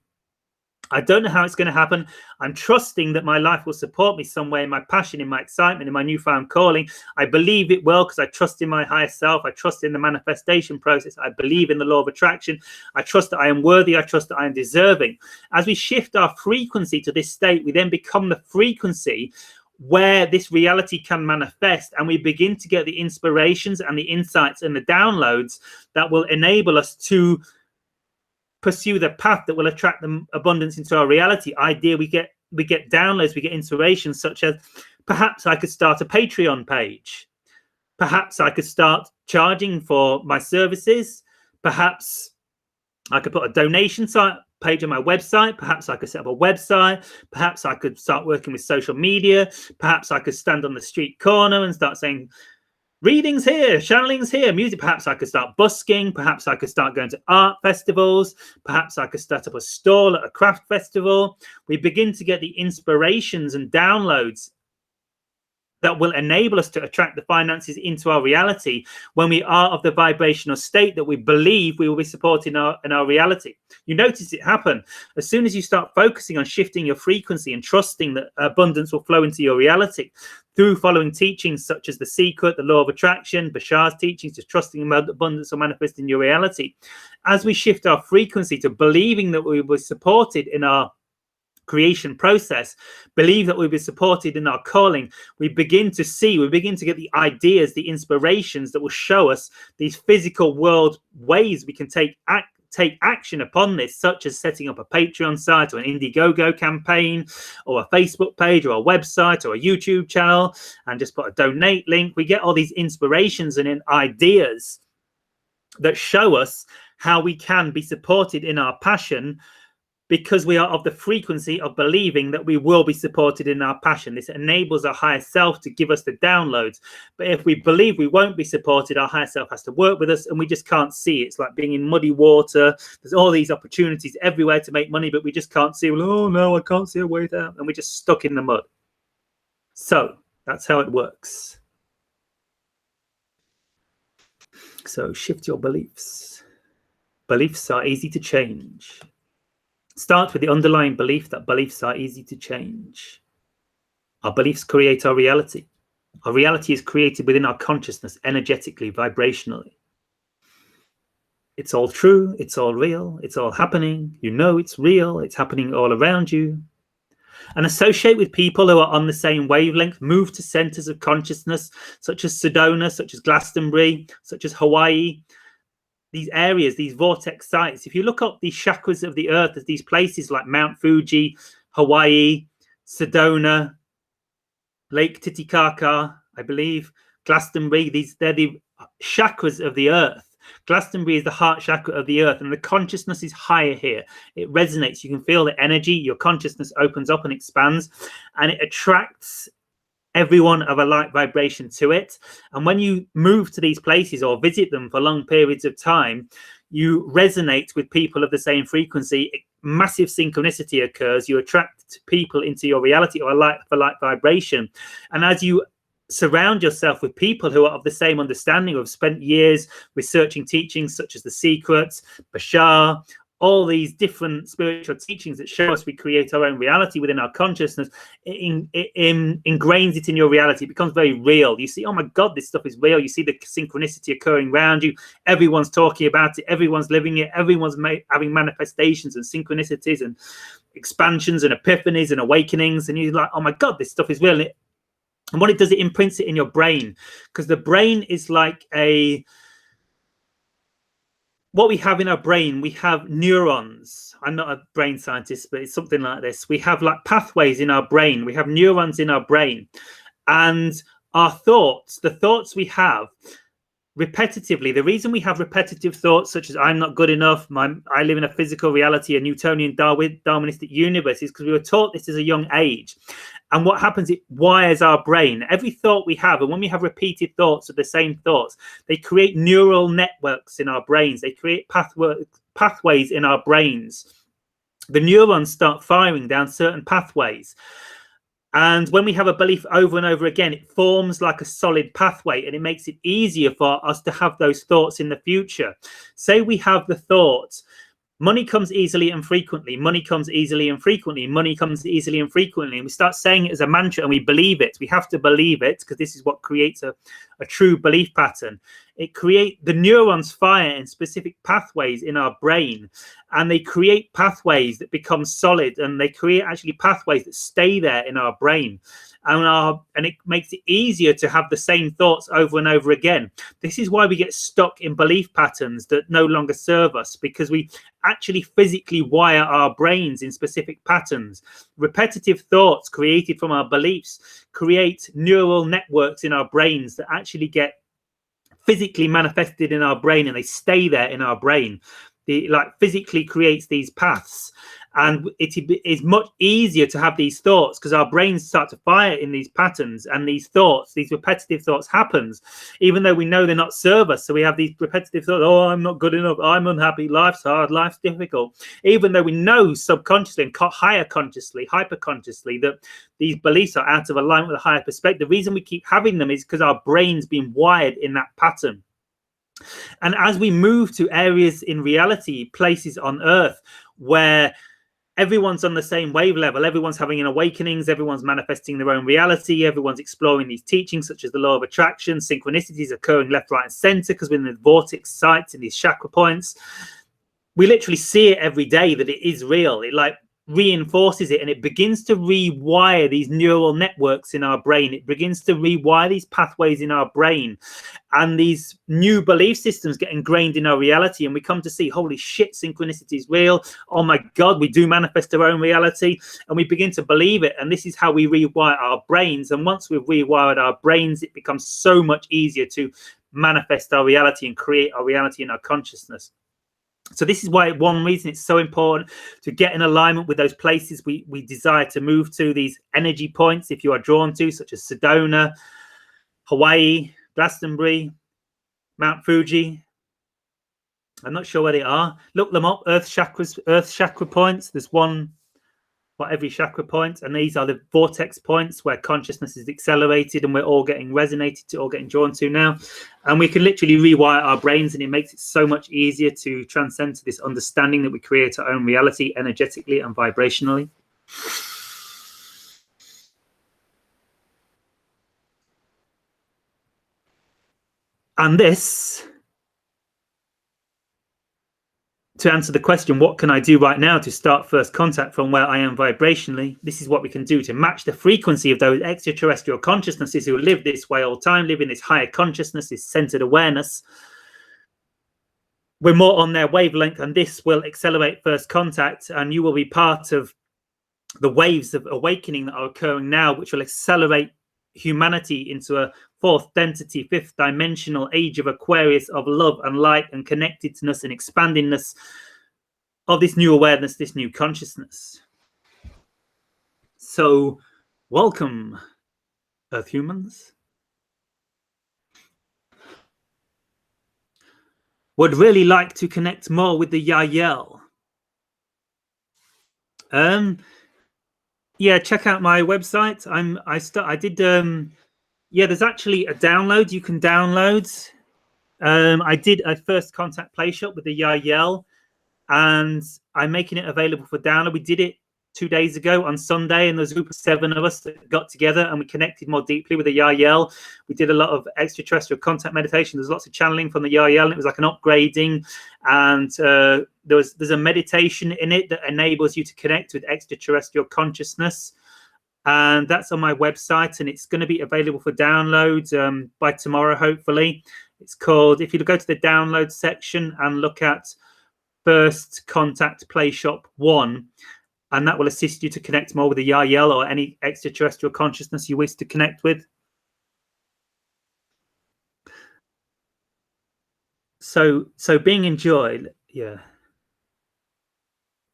I don't know how it's going to happen, I'm trusting that my life will support me somewhere in my passion, in my excitement, in my newfound calling. I believe it will because I trust in my higher self. I trust in the manifestation process. I believe in the law of attraction. I trust that I am worthy. I trust that I am deserving. As we shift our frequency to this state, we then become the frequency where this reality can manifest, and we begin to get the inspirations and the insights and the downloads that will enable us to pursue the path that will attract the abundance into our reality. Idea, we get downloads, we get inspirations such as, perhaps I could start a Patreon page, perhaps I could start charging for my services, perhaps I could put a donation page on my website, perhaps I could set up a website, perhaps I could start working with social media, perhaps I could stand on the street corner and start saying, readings here, channelings here, music. Perhaps I could start busking. Perhaps I could start going to art festivals. Perhaps I could start up a stall at a craft festival. We begin to get the inspirations and downloads that will enable us to attract the finances into our reality when we are of the vibrational state that we believe we will be supporting in our reality. You notice it happen as soon as you start focusing on shifting your frequency and trusting that abundance will flow into your reality through following teachings such as The Secret, the Law of Attraction, Bashar's teachings, just trusting abundance will manifest in your reality. As we shift our frequency to believing that we will be supported in our creation process, believe that we'll be supported in our calling, we begin to get the ideas, the inspirations that will show us these physical world ways we can take action upon this, such as setting up a Patreon site or an Indiegogo campaign or a Facebook page or a website or a YouTube channel, and just put a donate link. We get all these inspirations and ideas that show us how we can be supported in our passion, because we are of the frequency of believing that we will be supported in our passion. This enables our higher self to give us the downloads. But if we believe we won't be supported, our higher self has to work with us, and we just can't see. It's like being in muddy water. There's all these opportunities everywhere to make money, but we just can't see. Well, oh no, I can't see a way there. And we're just stuck in the mud. So that's how it works. So shift your beliefs. Beliefs are easy to change. Start with the underlying belief that beliefs are easy to change. Our beliefs create our reality. Our reality is created within our consciousness, energetically, vibrationally. It's all true. It's all real. It's all happening. You know it's real. It's happening all around you. And associate with people who are on the same wavelength. Move to centers of consciousness, such as Sedona, such as Glastonbury, such as Hawaii. These areas, these vortex sites. If you look up these chakras of the earth, there's these places like Mount Fuji, Hawaii, Sedona, Lake Titicaca, I believe, Glastonbury. They're the chakras of the earth. Glastonbury is the heart chakra of the earth, and the consciousness is higher here. It resonates. You can feel the energy. Your consciousness opens up and expands, and it attracts everyone of a light vibration to it. And when you move to these places or visit them for long periods of time, you resonate with people of the same frequency. Massive synchronicity occurs. You attract people into your reality or a light for light vibration. And as you surround yourself with people who are of the same understanding, who have spent years researching teachings such as The Secret, Bashar, all these different spiritual teachings that show us we create our own reality within our consciousness, it ingrains it in your reality. It becomes very real. You see, oh my God, this stuff is real. You see the synchronicity occurring around you. Everyone's talking about it. Everyone's living it. Everyone's having manifestations and synchronicities and expansions and epiphanies and awakenings. And you're like, oh my God, this stuff is real. And what it does, it imprints it in your brain, because the brain is like what we have in our brain. We have neurons. I'm not a brain scientist, but it's something like this. We have like pathways in our brain. We have neurons in our brain, and our thoughts, the thoughts we have repetitively, the reason we have repetitive thoughts such as I'm not good enough, I live in a physical reality, a Newtonian Darwinistic universe, is because we were taught this as a young age. And what happens, it wires our brain. Every thought we have, and when we have repeated thoughts of the same thoughts, they create neural networks in our brains. They create pathways in our brains. The neurons start firing down certain pathways. And when we have a belief over and over again, it forms like a solid pathway, and it makes it easier for us to have those thoughts in the future. Say we have the thought, money comes easily and frequently, money comes easily and frequently, money comes easily and frequently. And we start saying it as a mantra and we believe it. We have to believe it, because this is what creates a true belief pattern. It creates, the neurons fire in specific pathways in our brain, and they create pathways that become solid, and they create actually pathways that stay there in our brain. And it makes it easier to have the same thoughts over and over again. This is why we get stuck in belief patterns that no longer serve us, because we actually physically wire our brains in specific patterns. Repetitive thoughts created from our beliefs create neural networks in our brains that actually get physically manifested in our brain, and they stay there in our brain. It like physically creates these paths. And it is much easier to have these thoughts because our brains start to fire in these patterns, and these thoughts, these repetitive thoughts happens, even though we know they're not serve us. So we have these repetitive thoughts, oh, I'm not good enough, I'm unhappy, life's hard, life's difficult, even though we know subconsciously and higher consciously, hyper consciously, that these beliefs are out of alignment with a higher perspective. The reason we keep having them is because our brain's been wired in that pattern. And as we move to areas in reality, places on earth where everyone's on the same wave level, everyone's having an awakenings, everyone's manifesting their own reality, everyone's exploring these teachings such as the law of attraction, synchronicities occurring left, right, and center because we're in the vortex sites in these chakra points. We literally see it every day that it is real. It like reinforces it, and it begins to rewire these neural networks in our brain. It begins to rewire these pathways in our brain, and these new belief systems get ingrained in our reality, and we come to see, holy shit, synchronicity is real. Oh my God, we do manifest our own reality, and we begin to believe it. And this is how we rewire our brains. And once we've rewired our brains, it becomes so much easier to manifest our reality and create our reality in our consciousness. So this is why one reason it's so important to get in alignment with those places we desire to move to, these energy points, if you are drawn to, such as Sedona, Hawaii, Glastonbury, Mount Fuji. I'm not sure where they are. Look them up, earth chakra points. There's one for every chakra point, and these are the vortex points where consciousness is accelerated and we're all getting resonated to, all getting drawn to now. And we can literally rewire our brains, and it makes it so much easier to transcend to this understanding that we create our own reality energetically and vibrationally. And this, to answer the question, what can I do right now to start first contact from where I am vibrationally? This is what we can do to match the frequency of those extraterrestrial consciousnesses who live this way all the time, live in this higher consciousness, this centered awareness. We're more on their wavelength, and this will accelerate first contact, and you will be part of the waves of awakening that are occurring now, which will accelerate humanity into a fourth density, fifth dimensional age of Aquarius, of love and light and connectedness and expandingness of this new awareness, this new consciousness. So welcome, Earth humans. Would really like to connect more with the Yael. Yeah, check out my website. Yeah, there's actually a download you can download. I did a first contact play shop with the Yael, and I'm making it available for download. We did it 2 days ago on Sunday, and there's a group of 7 of us that got together and we connected more deeply with the Yael. We did a lot of extraterrestrial contact meditation. There's lots of channeling from the Yael, and it was like an upgrading. And there's a meditation in it that enables you to connect with extraterrestrial consciousness. And that's on my website, and it's going to be available for download by tomorrow, hopefully. It's called, if you go to the download section and look at First Contact Play Shop 1, and that will assist you to connect more with the Yael or any extraterrestrial consciousness you wish to connect with. So being in joy, yeah.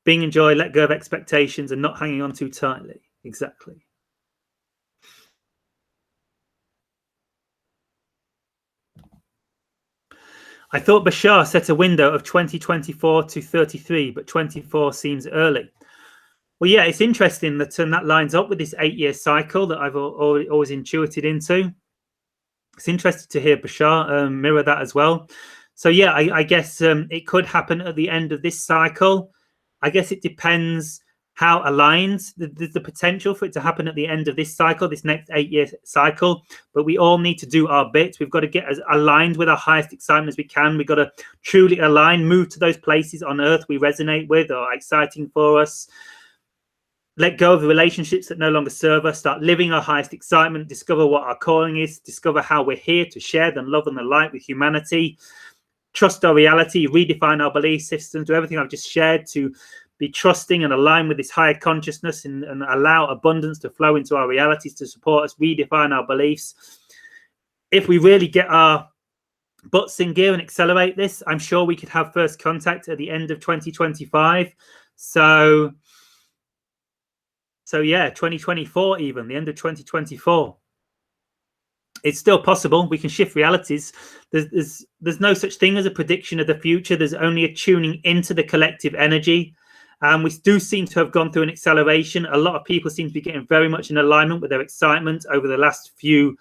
Being in joy, let go of expectations and not hanging on too tightly. Exactly. I thought Bashar set a window of 2024 to 33, but 24 seems early. Well, yeah, it's interesting that that lines up with this 8-year cycle that I've always intuited into. It's interesting to hear Bashar mirror that as well. So, yeah, I guess it could happen at the end of this cycle. I guess it depends how aligned. There's the potential for it to happen at the end of this cycle, this next 8-year cycle. But we all need to do our bit. We've got to get as aligned with our highest excitement as we can. We've got to truly align, move to those places on earth we resonate with or are exciting for us. Let go of the relationships that no longer serve us, start living our highest excitement, discover what our calling is, discover how we're here to share the love and the light with humanity, trust our reality, redefine our belief systems, do everything I've just shared to be trusting and align with this higher consciousness and allow abundance to flow into our realities to support us, redefine our beliefs. If we really get our butts in gear and accelerate this, I'm sure we could have first contact at the end of 2025. So yeah, 2024, even the end of 2024. It's still possible. We can shift realities. There's no such thing as a prediction of the future. There's only a tuning into the collective energy. And we do seem to have gone through an acceleration. A lot of people seem to be getting very much in alignment with their excitement over the last few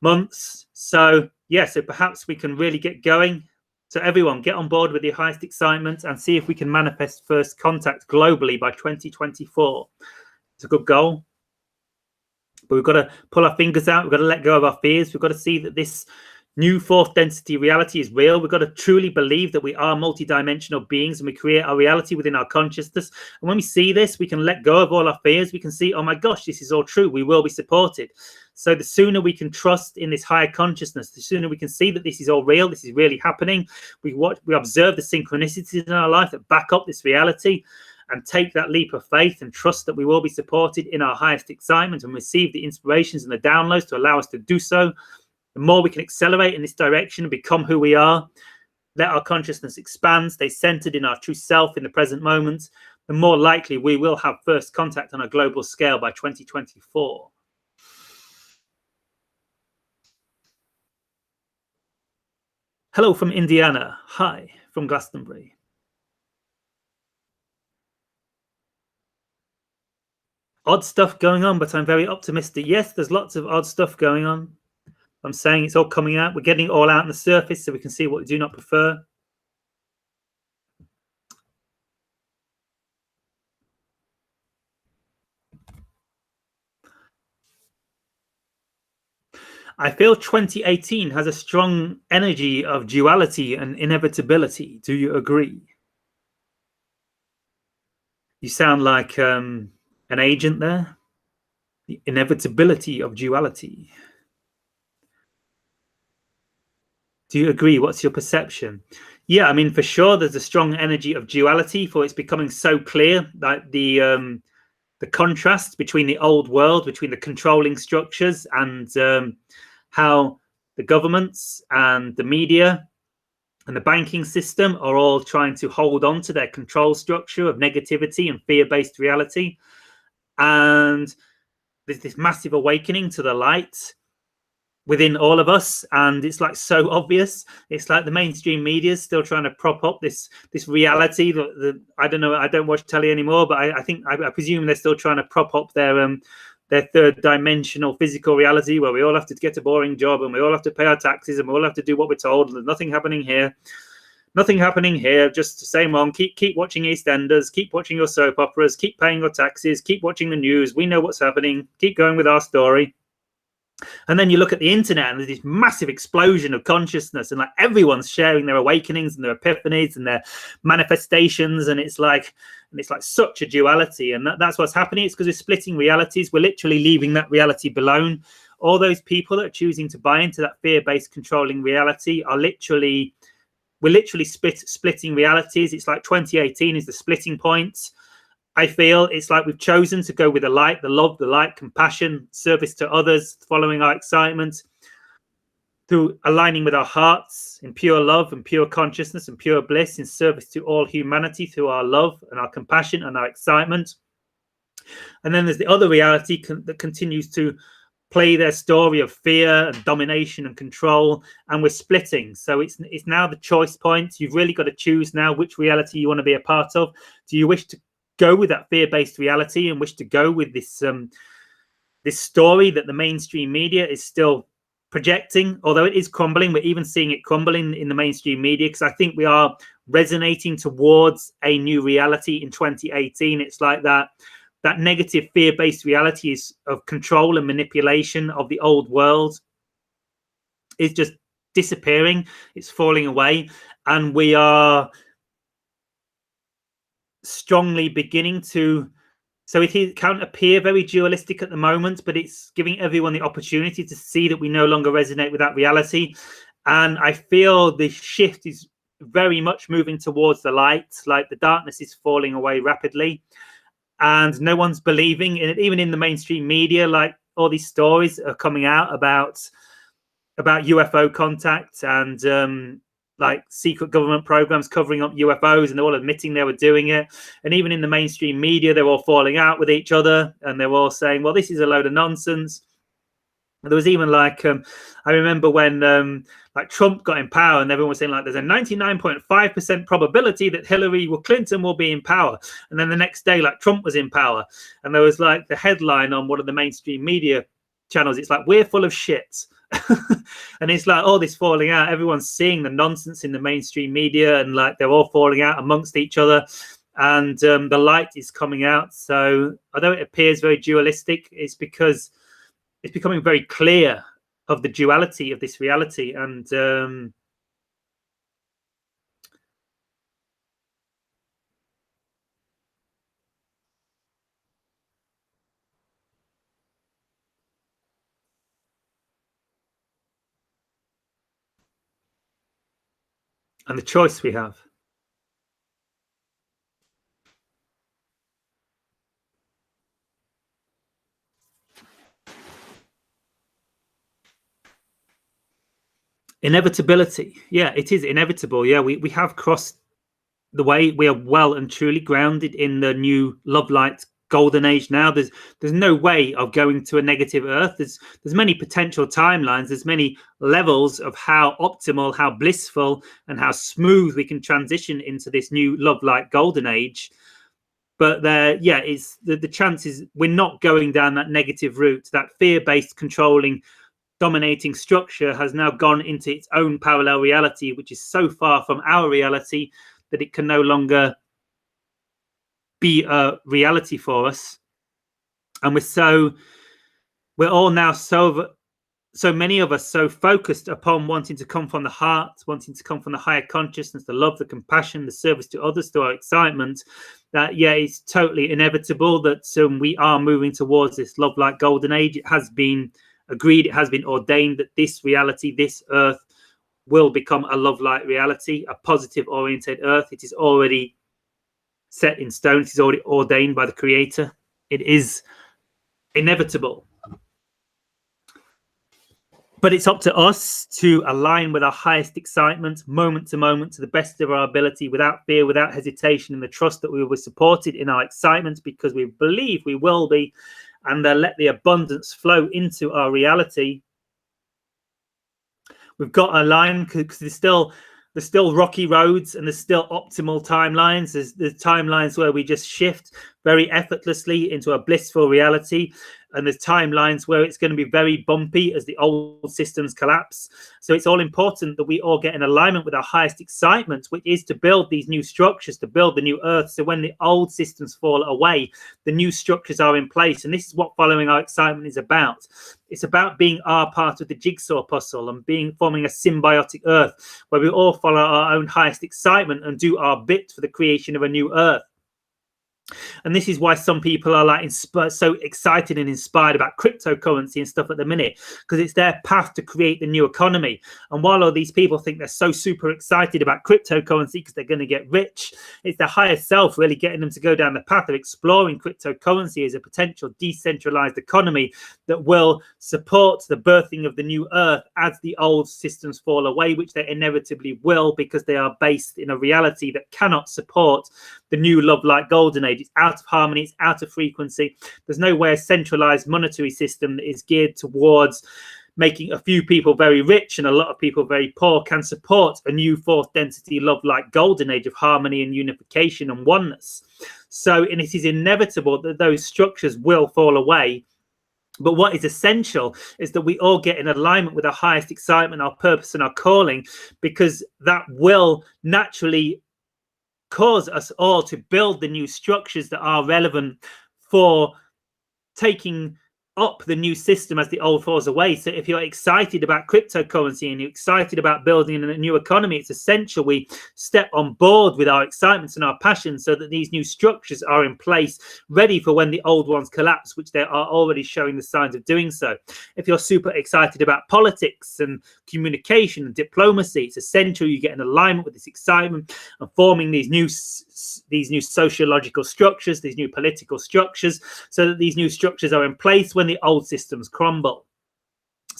months. So yeah, so perhaps we can really get going. So everyone, get on board with your highest excitement and see if we can manifest first contact globally by 2024. It's a good goal. But we've got to pull our fingers out. We've got to let go of our fears. We've got to see that this new fourth density reality is real. We've got to truly believe that we are multidimensional beings and we create our reality within our consciousness. And when we see this, we can let go of all our fears. We can see, oh my gosh, this is all true. We will be supported. So the sooner we can trust in this higher consciousness, the sooner we can see that this is all real. This is really happening. We observe the synchronicities in our life that back up this reality, and take that leap of faith and trust that we will be supported in our highest excitement and receive the inspirations and the downloads to allow us to do so. The more we can accelerate in this direction and become who we are, let our consciousness expand, stay centered in our true self in the present moment, the more likely we will have first contact on a global scale by 2024. Hello from Indiana. Hi from Glastonbury. Odd stuff going on, but I'm very optimistic. Yes, there's lots of odd stuff going on. I'm saying it's all coming out. We're getting it all out on the surface so we can see what we do not prefer. I feel 2018 has a strong energy of duality and inevitability. Do you agree? You sound like an agent there. The inevitability of duality. Do you agree? What's your perception? Yeah, I mean, for sure, there's a strong energy of duality, for it's becoming so clear that the contrast between the old world, between the controlling structures and how the governments and the media and the banking system are all trying to hold on to their control structure of negativity and fear-based reality. And there's this massive awakening to the light within all of us, and it's like so obvious. It's like the mainstream media is still trying to prop up this reality that I don't know, I don't watch telly anymore, but I presume they're still trying to prop up their third dimensional physical reality where we all have to get a boring job and we all have to pay our taxes and we all have to do what we're told. There's nothing happening here, just the same on. Keep watching EastEnders, keep watching your soap operas, keep paying your taxes, keep watching the news. We know what's happening, keep going with our story. And then you look at the internet and there's this massive explosion of consciousness, and like everyone's sharing their awakenings and their epiphanies and their manifestations, and it's like such a duality. And that's what's happening. It's because we're splitting realities. We're literally leaving that reality below. All those people that are choosing to buy into that fear-based controlling reality are we're literally splitting realities. It's like 2018 is the splitting point. I feel it's like we've chosen to go with the light, the love, the light, compassion, service to others, following our excitement, through aligning with our hearts in pure love and pure consciousness and pure bliss, in service to all humanity through our love and our compassion and our excitement. And then there's the other reality that continues to play their story of fear and domination and control, and we're splitting. So it's now the choice point. You've really got to choose now which reality you want to be a part of. Do you wish to go with that fear-based reality and wish to go with this this story that the mainstream media is still projecting, although it is crumbling? We're even seeing it crumbling in the mainstream media, because I think we are resonating towards a new reality in 2018. It's like that negative fear-based reality is of control and manipulation of the old world is just disappearing. It's falling away, and we are strongly beginning to, so it can appear very dualistic at the moment, but it's giving everyone the opportunity to see that we no longer resonate with that reality. And I feel the shift is very much moving towards the light. Like the darkness is falling away rapidly, and no one's believing in it. Even in the mainstream media, like all these stories are coming out about UFO contact and like secret government programs covering up UFOs, and they're all admitting they were doing it. And even in the mainstream media, they're all falling out with each other, and they're all saying, well, this is a load of nonsense. There was even like, I remember when like Trump got in power, and everyone was saying like, there's a 99.5% probability that Hillary Clinton will be in power. And then the next day, like Trump was in power, and there was like the headline on one of the mainstream media channels. It's like, we're full of shit. And it's like all this falling out. Everyone's seeing the nonsense in the mainstream media, and like they're all falling out amongst each other. And the light is coming out. So although it appears very dualistic, it's because it's becoming very clear of the duality of this reality. And the choice we have. Inevitability. Yeah, it is inevitable. Yeah, we have crossed the way. We are well and truly grounded in the new love light golden age now. There's no way of going to a negative earth. There's many potential timelines. There's many levels of how optimal, how blissful, and how smooth we can transition into this new love light golden age. But yeah, it's the chances we're not going down that negative route. That fear-based, controlling, dominating structure has now gone into its own parallel reality, which is so far from our reality that it can no longer be a reality for us. And we're all now so many of us so focused upon wanting to come from the heart, wanting to come from the higher consciousness, the love, the compassion, the service to others, to our excitement, that yeah, it's totally inevitable that we are moving towards this love light golden age. It has been agreed, it has been ordained that this reality, this earth, will become a love light reality, a positive oriented earth. It is already set in stone. It is already ordained by the creator. It is inevitable. But it's up to us to align with our highest excitement, moment to moment, to the best of our ability, without fear, without hesitation, and the trust that we will be supported in our excitement because we believe we will be, and let the abundance flow into our reality. We've got to align because there's still rocky roads, and there's still optimal timelines. There's timelines where we just shift very effortlessly into a blissful reality, and there's timelines where it's going to be very bumpy as the old systems collapse. So it's all important that we all get in alignment with our highest excitement, which is to build these new structures, to build the new earth. So when the old systems fall away, the new structures are in place. And this is what following our excitement is about. It's about being our part of the jigsaw puzzle and forming a symbiotic earth where we all follow our own highest excitement and do our bit for the creation of a new earth. And this is why some people are like so excited and inspired about cryptocurrency and stuff at the minute, because it's their path to create the new economy. And while all these people think they're so super excited about cryptocurrency because they're going to get rich, it's their higher self really getting them to go down the path of exploring cryptocurrency as a potential decentralized economy that will support the birthing of the new earth as the old systems fall away, which they inevitably will, because they are based in a reality that cannot support the new love light golden age. It's out of harmony, it's out of frequency. There's no way a centralized monetary system that is geared towards making a few people very rich and a lot of people very poor can support a new fourth density love light golden age of harmony and unification and oneness. So, and it is inevitable that those structures will fall away. But what is essential is that we all get in alignment with our highest excitement, our purpose, and our calling, because that will naturally cause us all to build the new structures that are relevant for taking up the new system as the old falls away. So if you're excited about cryptocurrency and you're excited about building a new economy, it's essential we step on board with our excitements and our passions so that these new structures are in place, ready for when the old ones collapse, which they are already showing the signs of doing so. If you're super excited about politics and communication and diplomacy, it's essential you get in alignment with this excitement and forming these new sociological structures, these new political structures, so that these new structures are in place when the old systems crumble.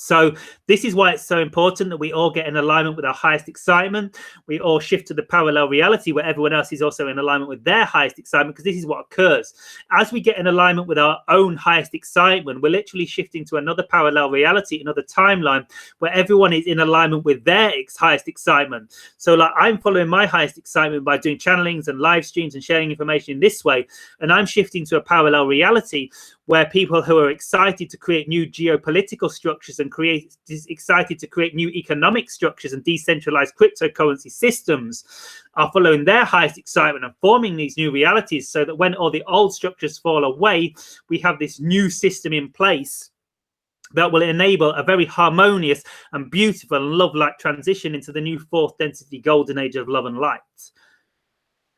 So this is why it's so important that we all get in alignment with our highest excitement. We all shift to the parallel reality where everyone else is also in alignment with their highest excitement, because this is what occurs. As we get in alignment with our own highest excitement, we're literally shifting to another parallel reality, another timeline where everyone is in alignment with their highest excitement. So like, I'm following my highest excitement by doing channelings and live streams and sharing information in this way. And I'm shifting to a parallel reality where people who are excited to create new geopolitical structures and excited to create new economic structures and decentralized cryptocurrency systems are following their highest excitement and forming these new realities, so that when all the old structures fall away, we have this new system in place that will enable a very harmonious and beautiful and love-like transition into the new fourth density golden age of love and light.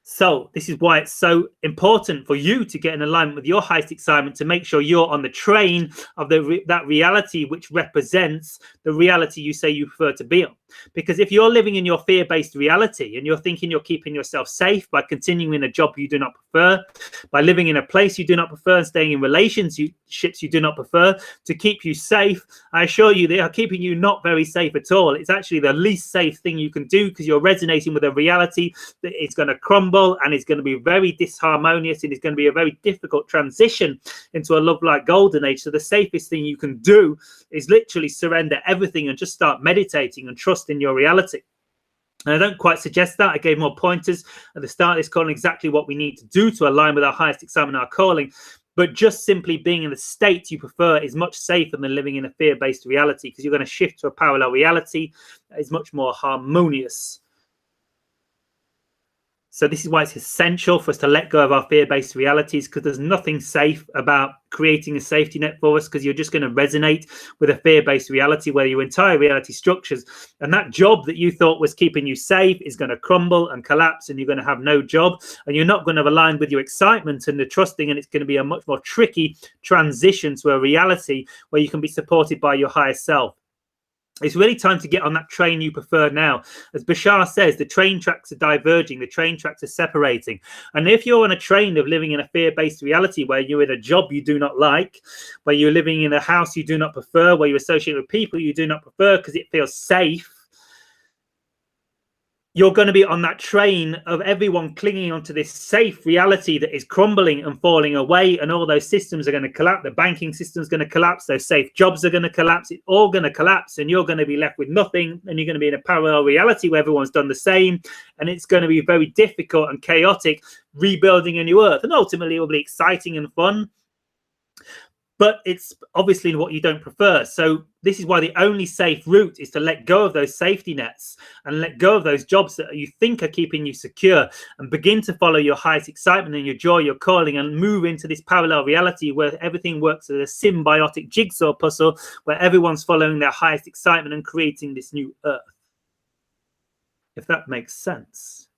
So this is why it's so important for you to get in alignment with your highest excitement, to make sure you're on the train of that reality which represents the reality you say you prefer to be on. Because if you're living in your fear-based reality and you're thinking you're keeping yourself safe by continuing in a job you do not prefer, by living in a place you do not prefer and staying in relationships you do not prefer to keep you safe, I assure you they are keeping you not very safe at all. It's actually the least safe thing you can do, because you're resonating with a reality that is going to crumble and it's going to be very disharmonious, and it's going to be a very difficult transition into a love-like golden age. So the safest thing you can do is literally surrender everything and just start meditating and trust in your reality. And I don't quite suggest that. I gave more pointers at the start of this call on exactly what we need to do to align with our highest excitement, our calling. But just simply being in the state you prefer is much safer than living in a fear-based reality, because you're going to shift to a parallel reality that is much more harmonious. So this is why it's essential for us to let go of our fear-based realities, because there's nothing safe about creating a safety net for us, because you're just going to resonate with a fear-based reality where your entire reality structures and that job that you thought was keeping you safe is going to crumble and collapse, and you're going to have no job, and you're not going to align with your excitement and the trusting, and it's going to be a much more tricky transition to a reality where you can be supported by your higher self. It's really time to get on that train you prefer now. As Bashar says, the train tracks are diverging, the train tracks are separating. And if you're on a train of living in a fear-based reality where you're in a job you do not like, where you're living in a house you do not prefer, where you associate with people you do not prefer because it feels safe, you're going to be on that train of everyone clinging onto this safe reality that is crumbling and falling away, and all those systems are going to collapse. The banking system is going to collapse. Those safe jobs are going to collapse. It's all going to collapse, and you're going to be left with nothing, and you're going to be in a parallel reality where everyone's done the same, and it's going to be very difficult and chaotic rebuilding a new earth. And ultimately, it will be exciting and fun, but it's obviously what you don't prefer. So this is why the only safe route is to let go of those safety nets and let go of those jobs that you think are keeping you secure, and begin to follow your highest excitement and your joy, your calling, and move into this parallel reality where everything works as a symbiotic jigsaw puzzle, where everyone's following their highest excitement and creating this new earth. If that makes sense.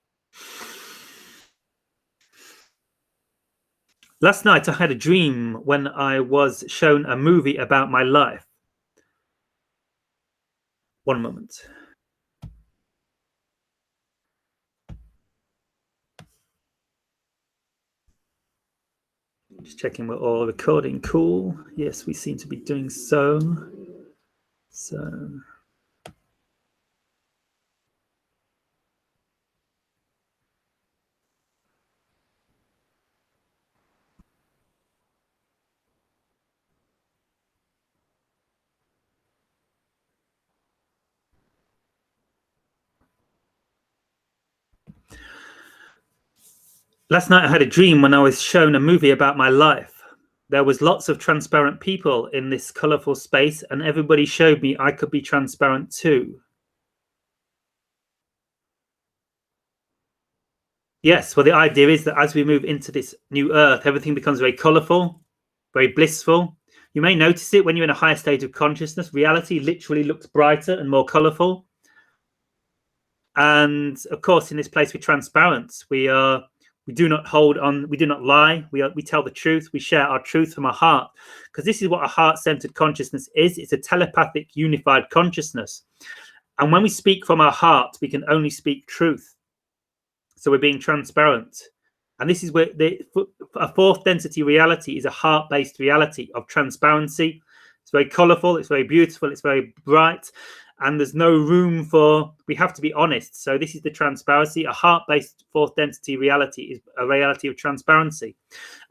Last night I had a dream when I was shown a movie about my life. One moment. Just checking we're all recording. Cool. Yes, we seem to be doing so. Last night I had a dream when I was shown a movie about my life. There was lots of transparent people in this colorful space, and everybody showed me I could be transparent too. Yes, well, the idea is that as we move into this new earth, everything becomes very colorful, very blissful. You may notice it when you're in a higher state of consciousness. Reality literally looks brighter and more colorful. And of course, in this place, we're transparent. We do not hold on, we do not lie, we tell the truth, we share our truth from our heart, because this is what a heart-centered consciousness is. It's a telepathic unified consciousness, and when we speak from our heart, we can only speak truth. So we're being transparent, and this is where a fourth density reality is a heart-based reality of transparency, It's very colorful, it's very beautiful, it's very bright, and there's no room for, we have to be honest. So this is the transparency. A heart-based fourth density reality is a reality of transparency.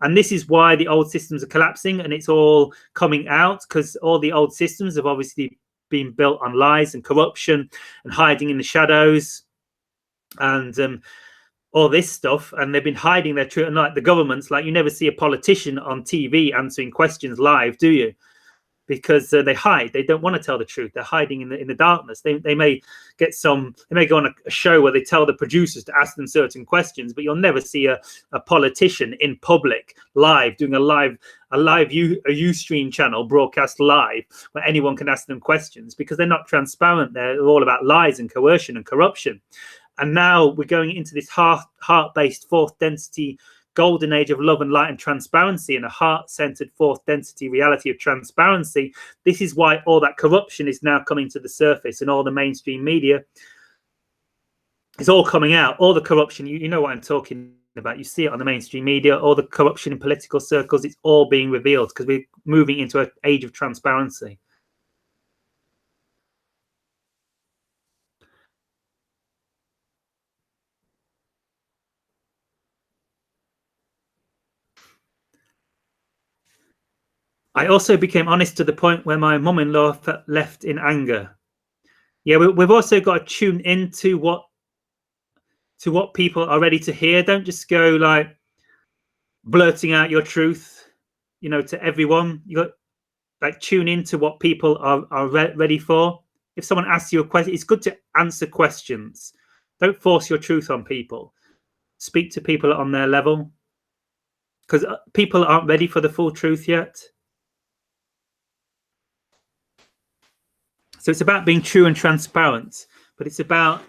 And this is why the old systems are collapsing and it's all coming out, because all the old systems have obviously been built on lies and corruption and hiding in the shadows and all this stuff, and they've been hiding their truth. And like the governments, like you never see a politician on TV answering questions live, do you? Because they hide. They don't want to tell the truth. They're hiding in the darkness. They may get some. They may go on a show where they tell the producers to ask them certain questions, but you'll never see a politician in public live doing a Ustream channel broadcast live where anyone can ask them questions, because they're not transparent. They're all about lies and coercion and corruption. And now we're going into this heart-based fourth density golden age of love and light and transparency, and a heart-centered fourth density reality of transparency. This is why all that corruption is now coming to the surface, and all the mainstream media is all coming out. All the corruption, you know what I'm talking about. You see it on the mainstream media, all the corruption in political circles, it's all being revealed because we're moving into an age of transparency. I also became honest to the point where my mum-in-law felt left in anger. Yeah, we've also got to tune into what people are ready to hear. Don't just go like blurting out your truth, to everyone. You got like tune into what people are ready for. If someone asks you a question, it's good to answer questions. Don't force your truth on people. Speak to people on their level, because people aren't ready for the full truth yet. So it's about being true and transparent, but it's about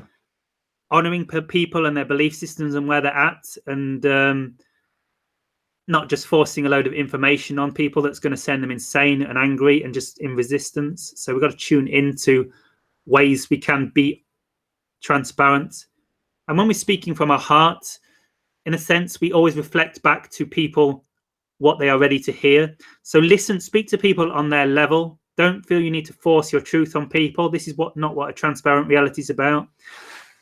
honoring people and their belief systems and where they're at, and not just forcing a load of information on people that's going to send them insane and angry and just in resistance. So we've got to tune into ways we can be transparent. And when we're speaking from our heart, in a sense, we always reflect back to people what they are ready to hear. So listen, speak to people on their level. Don't feel you need to force your truth on people. This is not what a transparent reality is about.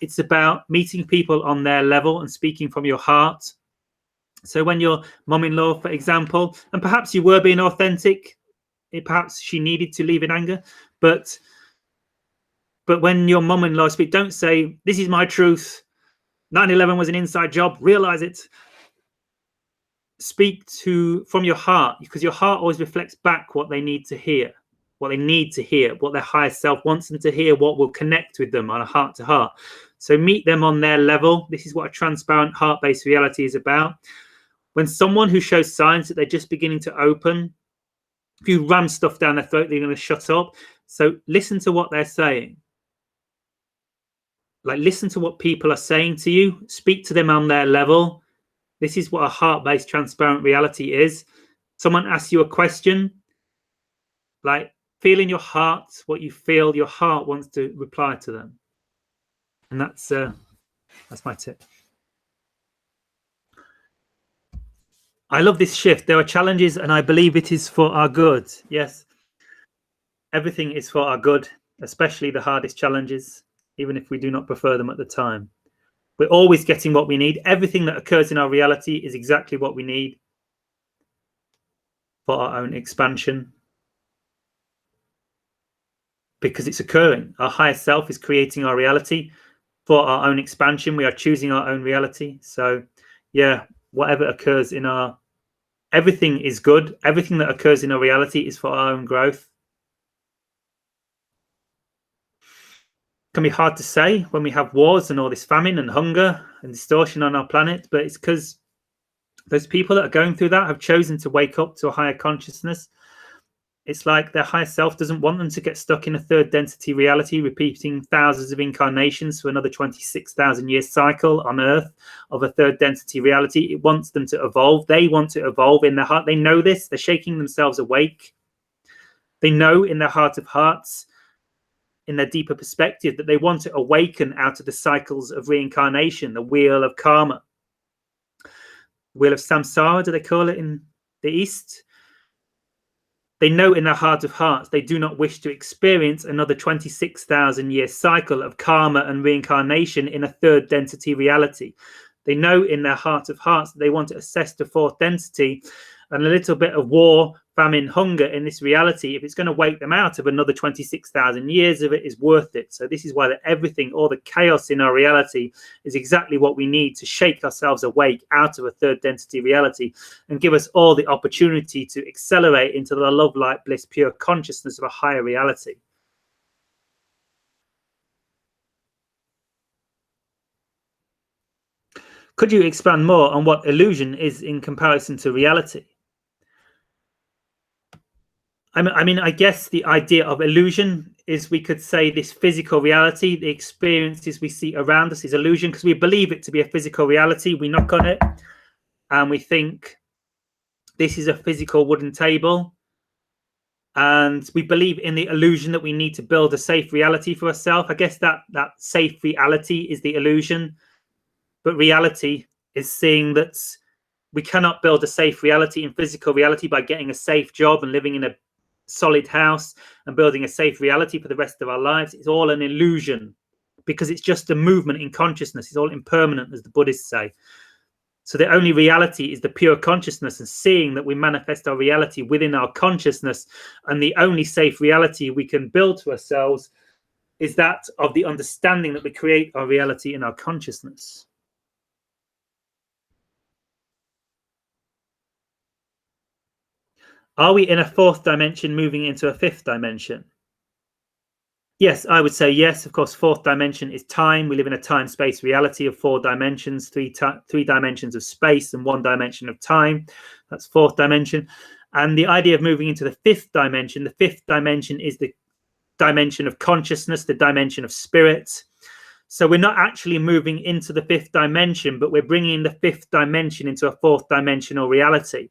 It's about meeting people on their level and speaking from your heart. So when your mum-in-law, for example, and perhaps you were being authentic, perhaps she needed to leave in anger, but when your mum-in-law speaks, don't say, this is my truth, 9/11 was an inside job, realize it. Speak from your heart, because your heart always reflects back what they need to hear, what their higher self wants them to hear, what will connect with them on a heart to heart. So meet them on their level. This is what a transparent heart-based reality is about. When someone who shows signs that they're just beginning to open, if you ram stuff down their throat, they're going to shut up. So listen to what they're saying. Like, listen to what people are saying to you. Speak to them on their level. This is what a heart-based transparent reality is. Someone asks you a question, like, feel in your heart what you feel your heart wants to reply to them. And that's my tip. I love this shift. There are challenges, and I believe it is for our good. Yes, everything is for our good, especially the hardest challenges, even if we do not prefer them at the time. We're always getting what we need. Everything that occurs in our reality is exactly what we need for our own expansion, because it's occurring. Our higher self is creating our reality for our own expansion. We are choosing our own reality. So yeah, whatever occurs in everything is good. Everything that occurs in our reality is for our own growth. It can be hard to say when we have wars and all this famine and hunger and distortion on our planet, but it's because those people that are going through that have chosen to wake up to a higher consciousness. It's like their higher self doesn't want them to get stuck in a third density reality, repeating thousands of incarnations for another 26,000 year cycle on Earth of a third density reality. It wants them to evolve. They want to evolve in their heart. They know this. They're shaking themselves awake. They know in their heart of hearts, in their deeper perspective, that they want to awaken out of the cycles of reincarnation, the wheel of karma, wheel of samsara, do they call it in the East? They know in their heart of hearts they do not wish to experience another 26,000-year cycle of karma and reincarnation in a third density reality. They know in their heart of hearts that they want to assess the fourth density, and a little bit of war, famine, hunger in this reality, if it's going to wake them out of another 26,000 years of it, is worth it. So this is why that everything, all the chaos in our reality, is exactly what we need to shake ourselves awake out of a third density reality and give us all the opportunity to accelerate into the love, light, bliss, pure consciousness of a higher reality. Could you expand more on what illusion is in comparison to reality? I mean, I guess the idea of illusion is, we could say, this physical reality, the experiences we see around us is illusion, because we believe it to be a physical reality. We knock on it and we think this is a physical wooden table, and we believe in the illusion that we need to build a safe reality for ourselves. I guess that safe reality is the illusion, but reality is seeing that we cannot build a safe reality in physical reality by getting a safe job and living in a solid house and building a safe reality for the rest of our lives. It's all an illusion, because it's just a movement in consciousness. It's all impermanent, as the Buddhists say. So the only reality is the pure consciousness, and seeing that we manifest our reality within our consciousness. And the only safe reality we can build to ourselves is that of the understanding that we create our reality in our consciousness. Are we in a fourth dimension moving into a fifth dimension? Yes, I would say yes. Of course, fourth dimension is time. We live in a time-space reality of 4 dimensions, three dimensions of space and 1 dimension of time. That's fourth dimension. And the idea of moving into the fifth dimension is the dimension of consciousness, the dimension of spirit. So we're not actually moving into the fifth dimension, but we're bringing the fifth dimension into a fourth dimensional reality.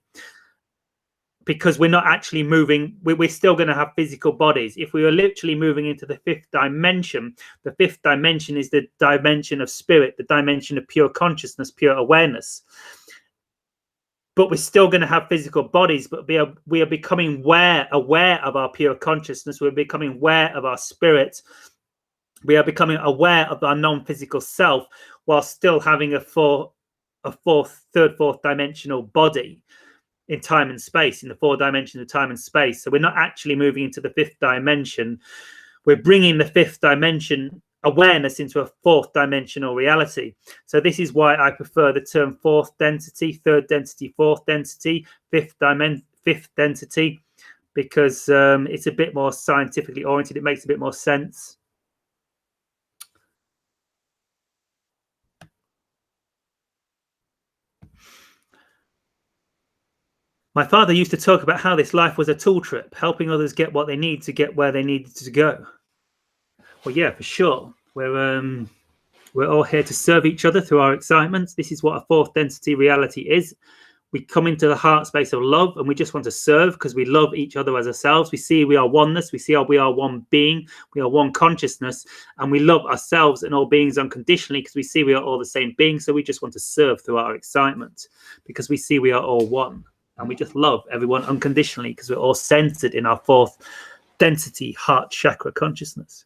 Because we're not actually moving, we're still going to have physical bodies. If we were literally moving into the fifth dimension is the dimension of spirit, the dimension of pure consciousness, pure awareness. But we're still going to have physical bodies, but we are becoming aware of our pure consciousness. We're becoming aware of our spirit. We are becoming aware of our non-physical self, while still having a fourth dimensional body in time and space, in the 4 dimensions of time and space. So we're not actually moving into the fifth dimension. We're bringing the fifth dimension awareness into a fourth dimensional reality. So this is why I prefer the term fourth density, third density, fourth density, fifth density, because it's a bit more scientifically oriented. It makes a bit more sense. My father used to talk about how this life was a tool trip, helping others get what they need to get where they needed to go. Well, yeah, for sure. We're all here to serve each other through our excitement. This is what a fourth density reality is. We come into the heart space of love, and we just want to serve because we love each other as ourselves. We see we are oneness. We see we are one being. We are one consciousness, and we love ourselves and all beings unconditionally because we see we are all the same being. So we just want to serve through our excitement because we see we are all one. And we just love everyone unconditionally because we're all centered in our fourth density heart chakra consciousness.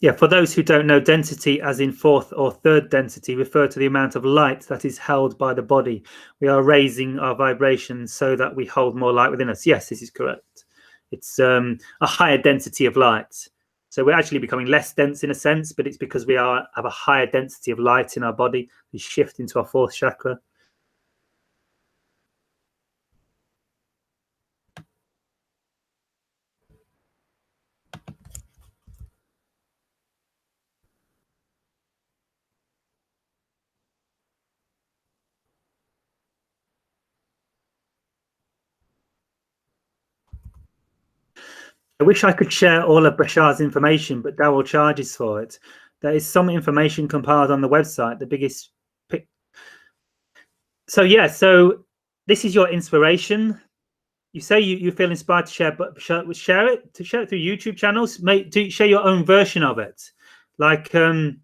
Yeah, for those who don't know, density as in fourth or third density refer to the amount of light that is held by the body. We are raising our vibrations so that we hold more light within us. Yes, this is correct. It's a higher density of light. So we're actually becoming less dense in a sense, but it's because we have a higher density of light in our body. We shift into our fourth chakra. I wish I could share all of Bashar's information, but Daryl charges for it. There is some information compiled on the website. The biggest. So yeah, so this is your inspiration. you say you feel inspired to share, but share it through YouTube channels. Do share your own version of it, like Daryl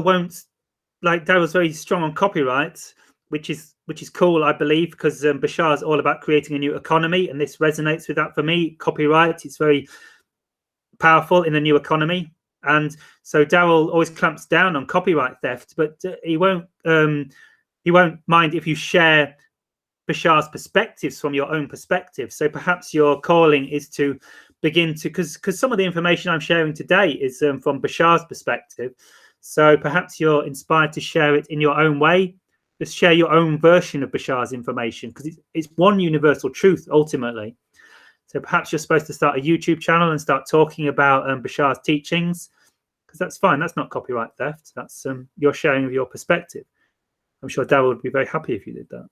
won't. Like Daryl's very strong on copyright, which is cool, I believe, because Bashar's all about creating a new economy, and this resonates with that for me. Copyright, it's very powerful in a new economy, and so Daryl always clamps down on copyright theft, but he won't mind if you share Bashar's perspectives from your own perspective. So perhaps your calling is to begin to, because some of the information I'm sharing today is from Bashar's perspective. So perhaps you're inspired to share it in your own way. Just share your own version of Bashar's information, because it's one universal truth ultimately. So perhaps you're supposed to start a YouTube channel and start talking about Bashar's teachings, because that's fine. That's not copyright theft. That's your sharing of your perspective. I'm sure Daryl would be very happy if you did that.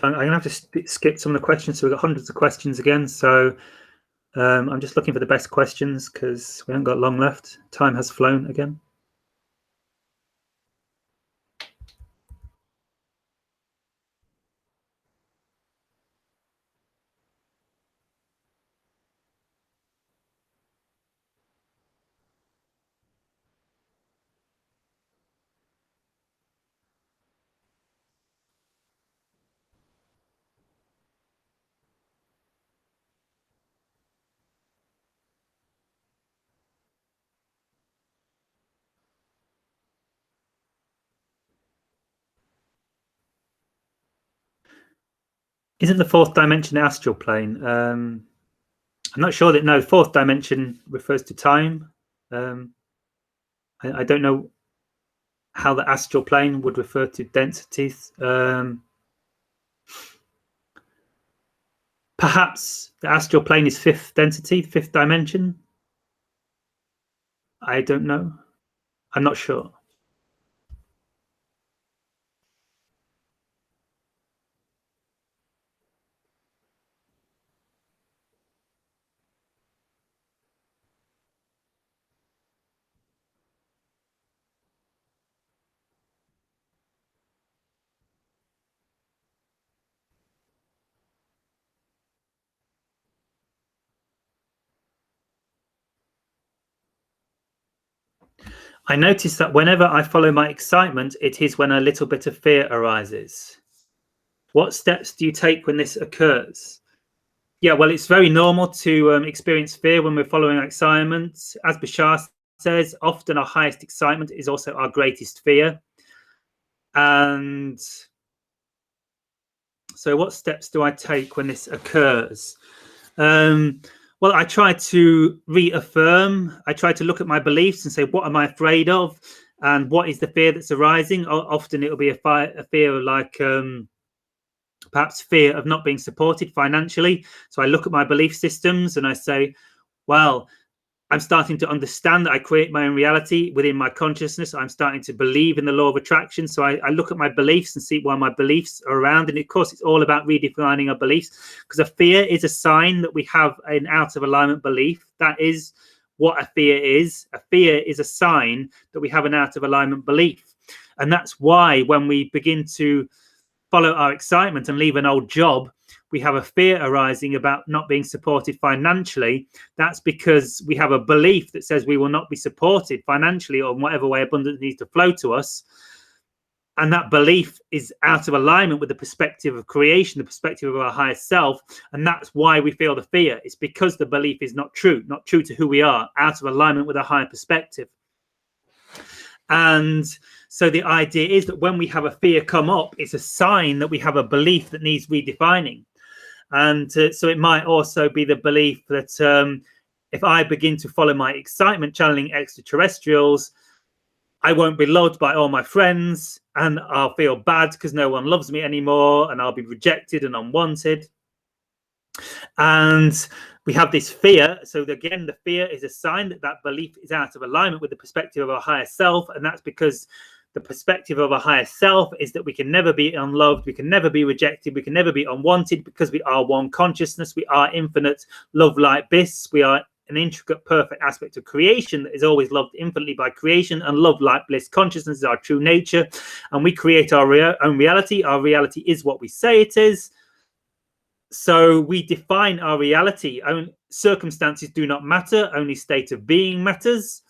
I'm going to have to skip some of the questions. So we've got hundreds of questions again. So I'm just looking for the best questions because we haven't got long left. Time has flown again. Isn't the fourth dimension the astral plane? I'm not sure that. No, fourth dimension refers to time. I don't know how the astral plane would refer to densities. Perhaps the astral plane is fifth density, fifth dimension. I don't know. I'm not sure. I notice that whenever I follow my excitement, it is when a little bit of fear arises. What steps do you take when this occurs? Yeah, well, it's very normal to experience fear when we're following excitement. As Bashar says, often our highest excitement is also our greatest fear. And so what steps do I take when this occurs? Well, I try to reaffirm. I try to look at my beliefs and say, what am I afraid of? And what is the fear that's arising? Often it'll be a fear like perhaps fear of not being supported financially. So I look at my belief systems and I say, well, I'm starting to understand that I create my own reality within my consciousness. I'm starting to believe in the law of attraction. So I look at my beliefs and see why my beliefs are around. And of course, it's all about redefining our beliefs, because a fear is a sign that we have an out of alignment belief. That is what a fear is. A fear is a sign that we have an out of alignment belief. And that's why when we begin to follow our excitement and leave an old job, we have a fear arising about not being supported financially. That's because we have a belief that says we will not be supported financially or in whatever way abundance needs to flow to us. And that belief is out of alignment with the perspective of creation, the perspective of our higher self. And that's why we feel the fear. It's because the belief is not true to who we are, out of alignment with a higher perspective. And so the idea is that when we have a fear come up, it's a sign that we have a belief that needs redefining. And so it might also be the belief that if I begin to follow my excitement channeling extraterrestrials, I won't be loved by all my friends and I'll feel bad because no one loves me anymore and I'll be rejected and unwanted. And we have this fear. So again, the fear is a sign that that belief is out of alignment with the perspective of our higher self. And that's because the perspective of our higher self is that we can never be unloved, we can never be rejected, we can never be unwanted, because we are one consciousness, we are infinite love, light, bliss, we are an intricate, perfect aspect of creation that is always loved infinitely by creation, and love, light, bliss, consciousness is our true nature, and we create our own reality. Our reality is what we say it is. So we define our reality. Circumstances do not matter, only state of being matters.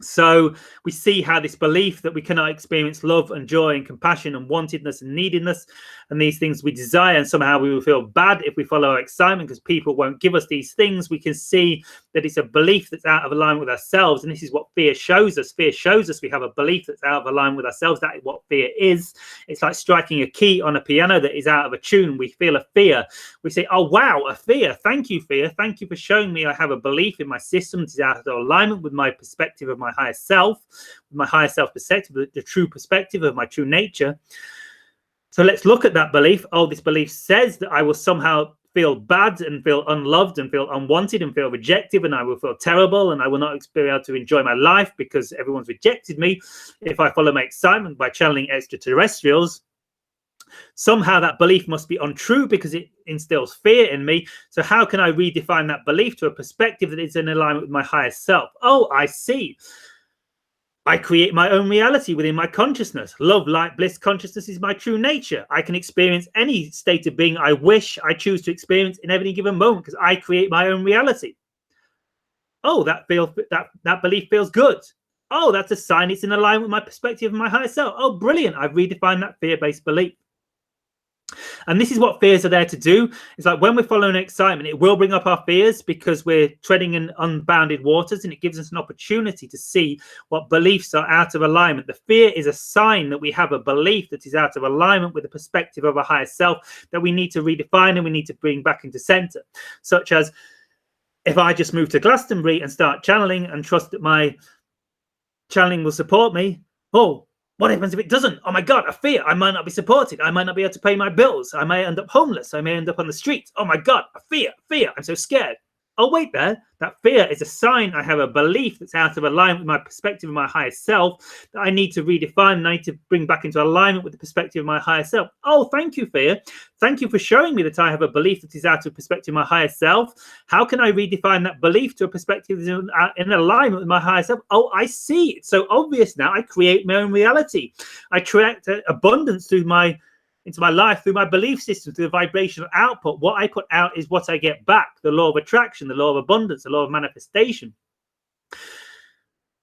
So we see how this belief that we cannot experience love and joy and compassion and wantedness and neediness and these things we desire, and somehow we will feel bad if we follow our excitement because people won't give us these things. We can see that it's a belief that's out of alignment with ourselves, and this is what fear shows us. Fear shows us we have a belief that's out of alignment with ourselves. That is what fear is. It's like striking a key on a piano that is out of a tune. We feel a fear. We say, oh wow, a fear. Thank you, fear. Thank you for showing me I have a belief in my system that is out of alignment with my perspective of my higher self, my higher self perspective, the true perspective of my true nature. So let's look at that belief. Oh, this belief says that I will somehow feel bad and feel unloved and feel unwanted and feel rejected, and I will feel terrible, and I will not be able to enjoy my life because everyone's rejected me if I follow my excitement by channeling extraterrestrials. Somehow that belief must be untrue because it instills fear in me. So how can I redefine that belief to a perspective that is in alignment with my higher self? Oh, I see. I create my own reality within my consciousness. Love, light, bliss, consciousness is my true nature. I can experience any state of being I wish, I choose to experience in any given moment because I create my own reality. Oh, that belief feels good. Oh, that's a sign it's in alignment with my perspective of my higher self. Oh, brilliant. I've redefined that fear-based belief. And this is what fears are there to do. It's like when we're following excitement, it will bring up our fears because we're treading in unbounded waters, and it gives us an opportunity to see what beliefs are out of alignment. The fear is a sign that we have a belief that is out of alignment with the perspective of a higher self that we need to redefine and we need to bring back into center. Such as, if I just move to Glastonbury and start channeling and trust that my channeling will support me, oh, what happens if it doesn't? Oh my God, a fear. I might not be supported. I might not be able to pay my bills. I may end up homeless. I may end up on the streets. Oh my God, a fear. I'm so scared. Oh, wait there. That fear is a sign I have a belief that's out of alignment with my perspective of my higher self that I need to redefine and I need to bring back into alignment with the perspective of my higher self. Oh, thank you, fear. Thank you for showing me that I have a belief that is out of perspective of my higher self. How can I redefine that belief to a perspective that is in alignment with my higher self? Oh, I see. It's so obvious now. I create my own reality. I attract abundance into my life through my belief system, through the vibrational output. What I put out is what I get back. The law of attraction, the law of abundance, the law of manifestation.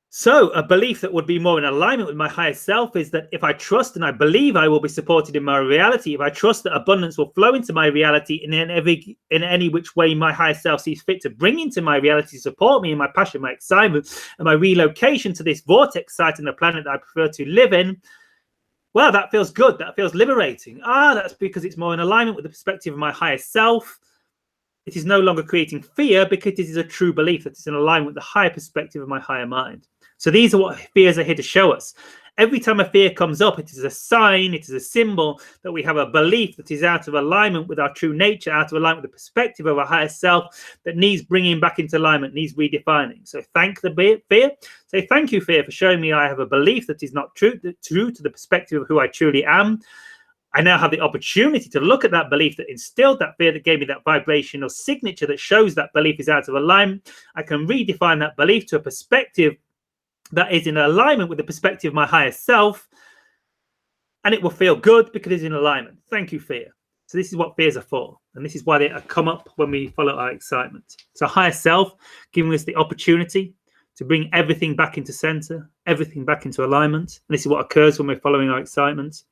So a belief that would be more in alignment with my higher self is that if I trust and I believe I will be supported in my reality, if I trust that abundance will flow into my reality in any which way my higher self sees fit to bring into my reality to support me in my passion, my excitement, and my relocation to this vortex site on the planet that I prefer to live in, well, that feels good. That feels liberating. That's because it's more in alignment with the perspective of my higher self. It is no longer creating fear because it is a true belief that is in alignment with the higher perspective of my higher mind. So these are what fears are here to show us. Every time a fear comes up, it is a sign, it is a symbol that we have a belief that is out of alignment with our true nature, out of alignment with the perspective of our higher self that needs bringing back into alignment, needs redefining. So thank the fear. Say, thank you, fear, for showing me I have a belief that is not true to the perspective of who I truly am. I now have the opportunity to look at that belief that instilled that fear, that gave me that vibrational signature that shows that belief is out of alignment. I can redefine that belief to a perspective that is in alignment with the perspective of my higher self, and it will feel good because it's in alignment. Thank you, fear. So this is what fears are for, and this is why they come up when we follow our excitement. So higher self giving us the opportunity to bring everything back into center, everything back into alignment. And this is what occurs when we're following our excitement.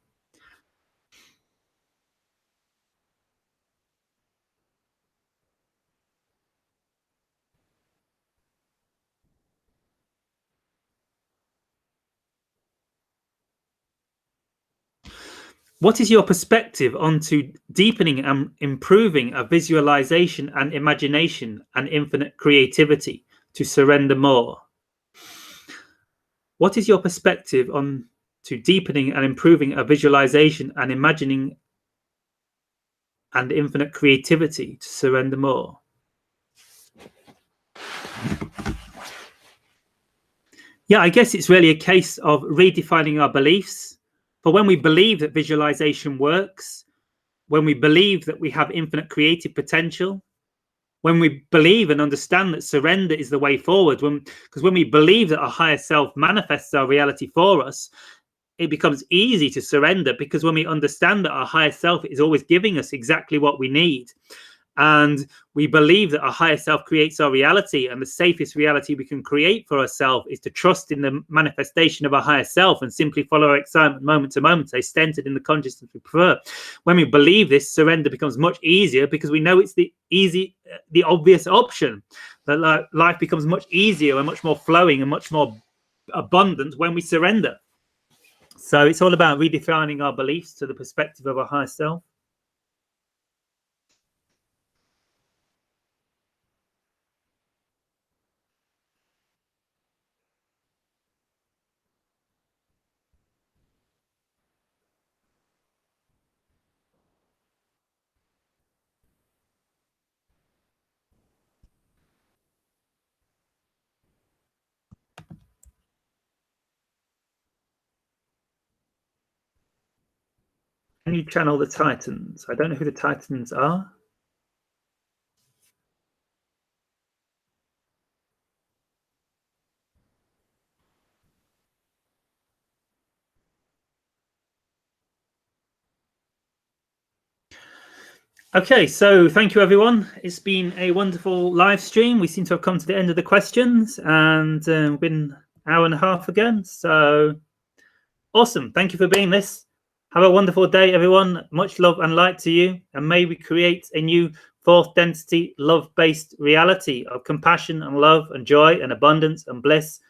What is your perspective onto deepening and improving a visualization and imagination and infinite creativity to surrender more? What is your perspective on to deepening and improving a visualization and imagining and infinite creativity to surrender more. Yeah, I guess it's really a case of redefining our beliefs. For when we believe that visualization works, when we believe that we have infinite creative potential, when we believe and understand that surrender is the way forward, because when we believe that our higher self manifests our reality for us, it becomes easy to surrender, because when we understand that our higher self is always giving us exactly what we need, and we believe that our higher self creates our reality, and the safest reality we can create for ourselves is to trust in the manifestation of our higher self and simply follow our excitement moment to moment, stay centered in the consciousness we prefer. When we believe this, surrender becomes much easier, because we know it's the obvious option. That life becomes much easier and much more flowing and much more abundant when we surrender. So it's all about redefining our beliefs to the perspective of our higher self. Can you channel the Titans? I don't know who the Titans are. Okay, so thank you, everyone. It's been a wonderful live stream. We seem to have come to the end of the questions, and been an hour and a half again. So awesome. Thank you for being this. Have a wonderful day, everyone. Much love and light to you. And may we create a new fourth density, love-based reality of compassion and love and joy and abundance and bliss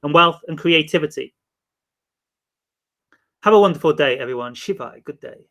and wealth and creativity. Have a wonderful day, everyone. Shivai, good day.